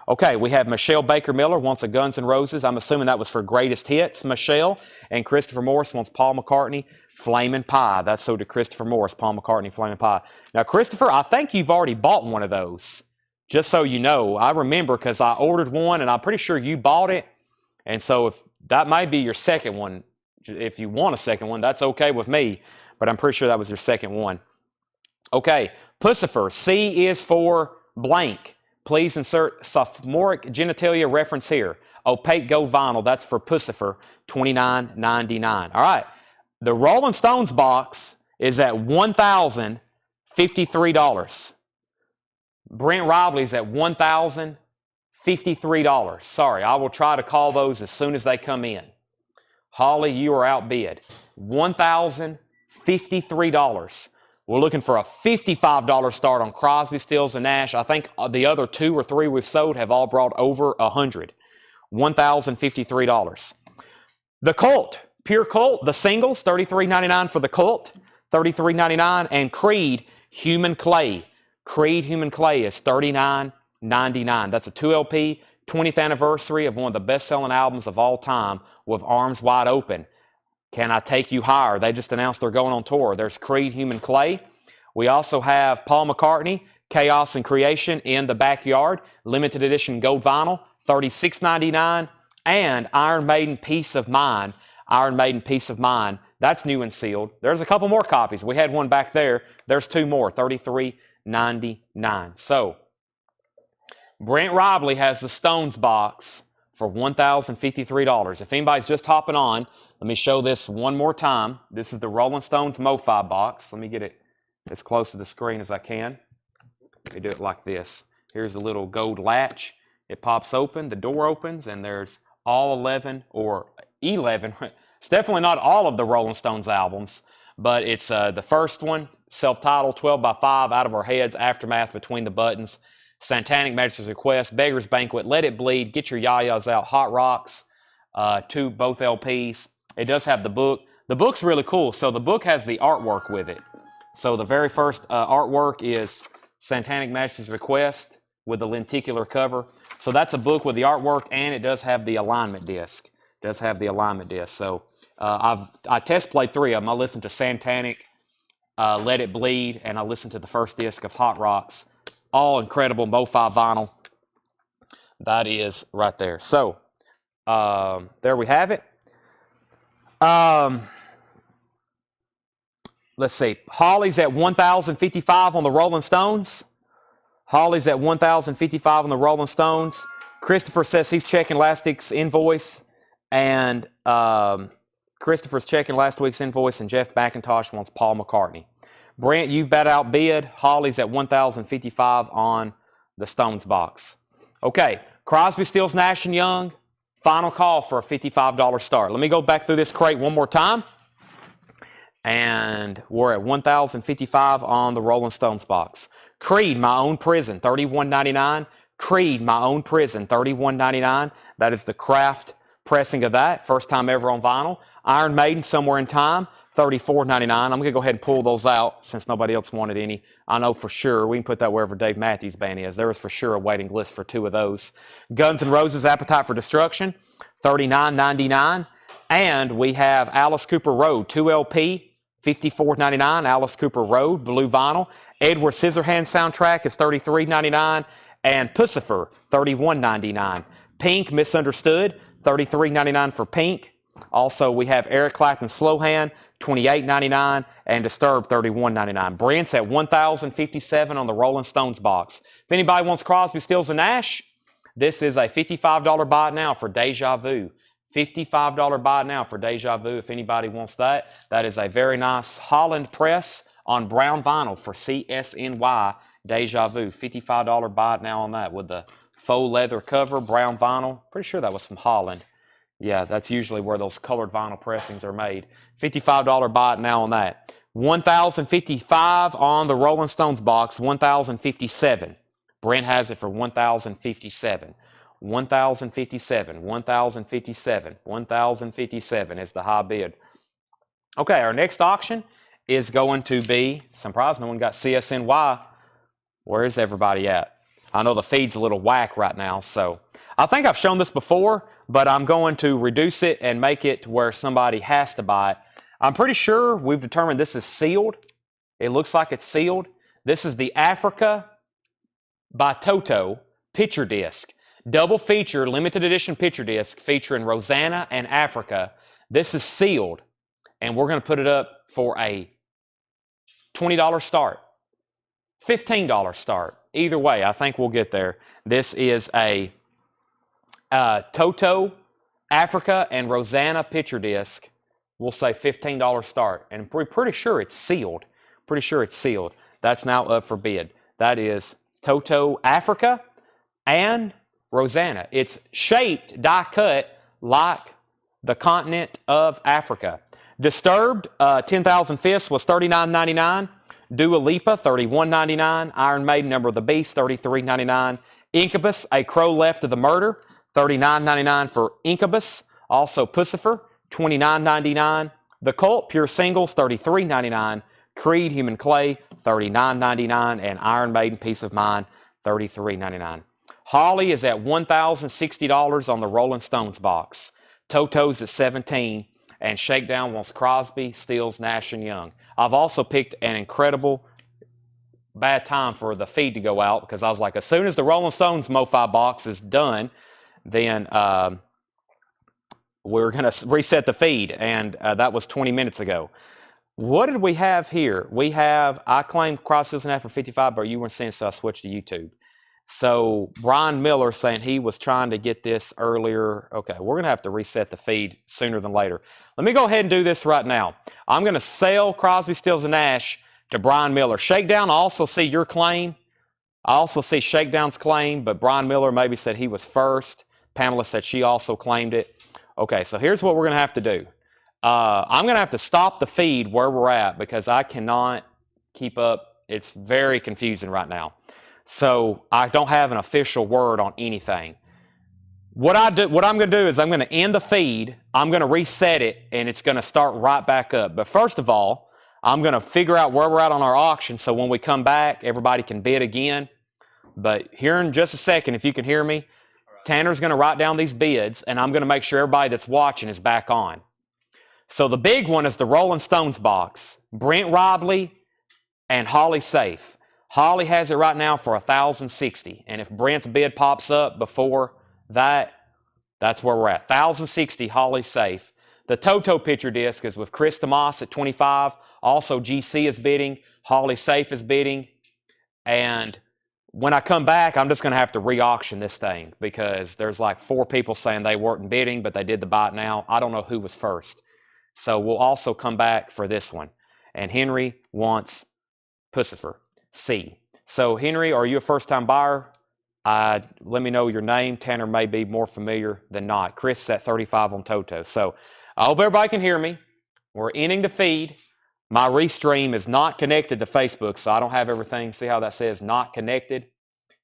Okay, we have Michelle Baker Miller wants a Guns N' Roses. I'm assuming that was for Greatest Hits, Michelle. And Christopher Morris wants Paul McCartney, Flamin' Pie. That's so to Christopher Morris, Paul McCartney, Flamin' Pie. Now, Christopher, I think you've already bought one of those. Just so you know, I remember because I ordered one and I'm pretty sure you bought it. And so if that might be your second one. If you want a second one, that's okay with me. But I'm pretty sure that was your second one. Okay, Pussifer. C is for blank. Please insert sophomoric genitalia reference here. Opaque gold vinyl. That's for Pussifer. $29.99. All right. The Rolling Stones box is at $1,053. Brent Robley's at $1,053. Sorry, I will try to call those as soon as they come in. Holly, you are outbid. $1,053. We're looking for a $55 start on Crosby, Stills, and Nash. I think the other 2 or 3 we've sold have all brought over $100. $1,053. The Cult, Pure Cult, the singles, $33.99 for the Cult, $33.99, and Creed, Human Clay. Creed, Human Clay is $39.99. That's a 2LP, 20th anniversary of one of the best-selling albums of all time with Arms Wide Open. Can I Take You Higher? They just announced they're going on tour. There's Creed, Human Clay. We also have Paul McCartney, Chaos and Creation in the Backyard, limited edition gold vinyl, $36.99, and Iron Maiden, Peace of Mind. Iron Maiden, Peace of Mind. That's new and sealed. There's a couple more copies. We had one back there. There's 2 more, $33.99. So, Brent Robley has the Stones box for $1,053. If anybody's just hopping on, let me show this one more time. This is the Rolling Stones Mofi box. Let me get it as close to the screen as I can. Let me do it like this. Here's a little gold latch. It pops open, the door opens, and there's all 11 or 11. It's definitely not all of the Rolling Stones albums, but it's the first one, self-titled, 12 by 5, Out of Our Heads, Aftermath, Between the Buttons, Satanic Majesty's Request, Beggar's Banquet, Let It Bleed, Get Your Yayas Out, Hot Rocks, both LPs. It does have the book. The book's really cool. So the book has the artwork with it. So the very first artwork is Satanic Majesty's Request with the lenticular cover. So that's a book with the artwork, and it does have the alignment disc. So I test played 3 of them. I listened to Satanic, Let It Bleed, and I listened to the first disc of Hot Rocks. All incredible Mofi vinyl. That is right there. So, there we have it. Let's see. Holly's at $1,055 on the Rolling Stones. Christopher says he's checking last week's invoice. And Christopher's checking last week's invoice, and Jeff McIntosh wants Paul McCartney. Brent, you've bet outbid. Holly's at 1,055 on the Stones box. Okay, Crosby, Stills, Nash & Young. Final call for a $55 start. Let me go back through this crate one more time. And we're at 1,055 on the Rolling Stones box. Creed, My Own Prison, $31.99. Creed, My Own Prison, $31.99. That is the craft pressing of that. First time ever on vinyl. Iron Maiden, Somewhere in Time, $34.99. I'm going to go ahead and pull those out since nobody else wanted any. I know for sure. We can put that wherever Dave Matthews Band is. There was for sure a waiting list for 2 of those. Guns N' Roses, Appetite for Destruction, $39.99. And we have Alice Cooper Road, 2LP, $54.99. Alice Cooper Road, blue vinyl. Edward Scissorhands soundtrack is $33.99. And Pussifer, $31.99. Pink, Misunderstood, $33.99 for Pink. Also, we have Eric Clapton Slow Hand, $28.99, and Disturbed, $31.99. Brent's at 1,057 on the Rolling Stones box. If anybody wants Crosby, Stills, and Nash, this is a $55 buy now for Deja Vu. $55 buy now for Deja Vu. If anybody wants that, that is a very nice Holland press on brown vinyl for CSNY Deja Vu. $55 buy now on that with the faux leather cover, brown vinyl. Pretty sure that was from Holland. Yeah, that's usually where those colored vinyl pressings are made. $55 buy it now on that. 1,055 on the Rolling Stones box, 1,057. Brent has it for 1,057. 1,057, 1,057, 1,057 is the high bid. Okay, our next auction is going to be, surprised no one got CSNY. Where is everybody at? I know the feed's a little whack right now, so I think I've shown this before, but I'm going to reduce it and make it to where somebody has to buy it. I'm pretty sure we've determined this is sealed. It looks like it's sealed. This is the Africa by Toto picture disc. Double feature, limited edition picture disc featuring Rosanna and Africa. This is sealed, and we're going to put it up for a $20 start, $15 start. Either way, I think we'll get there. This is a Toto, Africa, and Rosanna picture disc. We'll say $15 start, and we're pretty sure it's sealed. Pretty sure it's sealed. That's now up for bid. That is Toto, Africa, and Rosanna. It's shaped, die cut, like the continent of Africa. Disturbed, 10,000 Fists was $39.99. Dua Lipa, $31.99. Iron Maiden, Number of the Beast, $33.99. Incubus, A Crow Left of the Murder, $39.99 for Incubus. Also Pussifer, $29.99. The Cult, Pure Singles, $33.99. Creed, Human Clay, $39.99. And Iron Maiden, Peace of Mind, $33.99. Holly is at $1,060 on the Rolling Stones box. Toto's at $17, and Shakedown wants Crosby, Stills, Nash & Young. I've also picked an incredible bad time for the feed to go out because I was like, as soon as the Rolling Stones Mofi box is done, then we're going to reset the feed, and that was 20 minutes ago. What did we have here? We have, I claimed Crosby, Stills, and Nash for 55, but you weren't seeing, so I switched to YouTube. So Brian Miller saying he was trying to get this earlier. Okay, we're going to have to reset the feed sooner than later. Let me go ahead and do this right now. I'm going to sell Crosby, Stills, and Nash to Brian Miller. Shakedown, I also see your claim. I also see Shakedown's claim, but Brian Miller maybe said he was first. Pamela said she also claimed it. Okay, so here's what we're going to have to do. I'm going to have to stop the feed where we're at because I cannot keep up. It's very confusing right now. So I don't have an official word on anything. What I'm going to do is I'm going to end the feed. I'm going to reset it, and it's going to start right back up. But first of all, I'm going to figure out where we're at on our auction so when we come back, everybody can bid again. But here in just a second, if you can hear me, Tanner's going to write down these bids, and I'm going to make sure everybody that's watching is back on. So the big one is the Rolling Stones box. Brent Robley and Holly Safe. Holly has it right now for $1,060, and if Brent's bid pops up before that, that's where we're at. $1,060, Holly Safe. The Toto picture disc is with Chris DeMoss at $25. Also, GC is bidding. Holly Safe is bidding. And when I come back, I'm just going to have to re-auction this thing because there's like 4 people saying they weren't bidding, but they did the buy it now. I don't know who was first. So we'll also come back for this one. And Henry wants Pussifer, C. So Henry, are you a first-time buyer? Let me know your name. Tanner may be more familiar than not. Chris is at 35 on Toto. So I hope everybody can hear me. We're ending the feed. My restream is not connected to Facebook, so I don't have everything. See how that says not connected?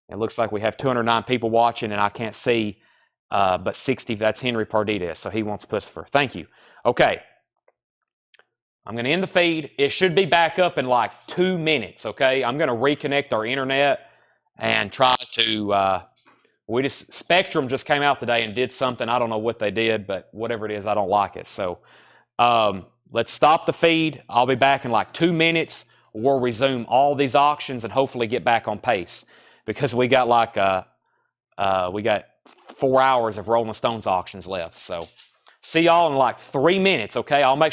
It looks like we have 209 people watching, and I can't see, but 60, that's Henry Pardita, so he wants Pussifer. Thank you. Okay. I'm going to end the feed. It should be back up in like 2 minutes, okay? I'm going to reconnect our internet and try to, Spectrum just came out today and did something. I don't know what they did, but whatever it is, I don't like it. So let's stop the feed. I'll be back in like 2 minutes. We'll resume all these auctions and hopefully get back on pace because we got like, we got 4 hours of Rolling Stones auctions left. So see y'all in like 3 minutes, okay? I'll make sure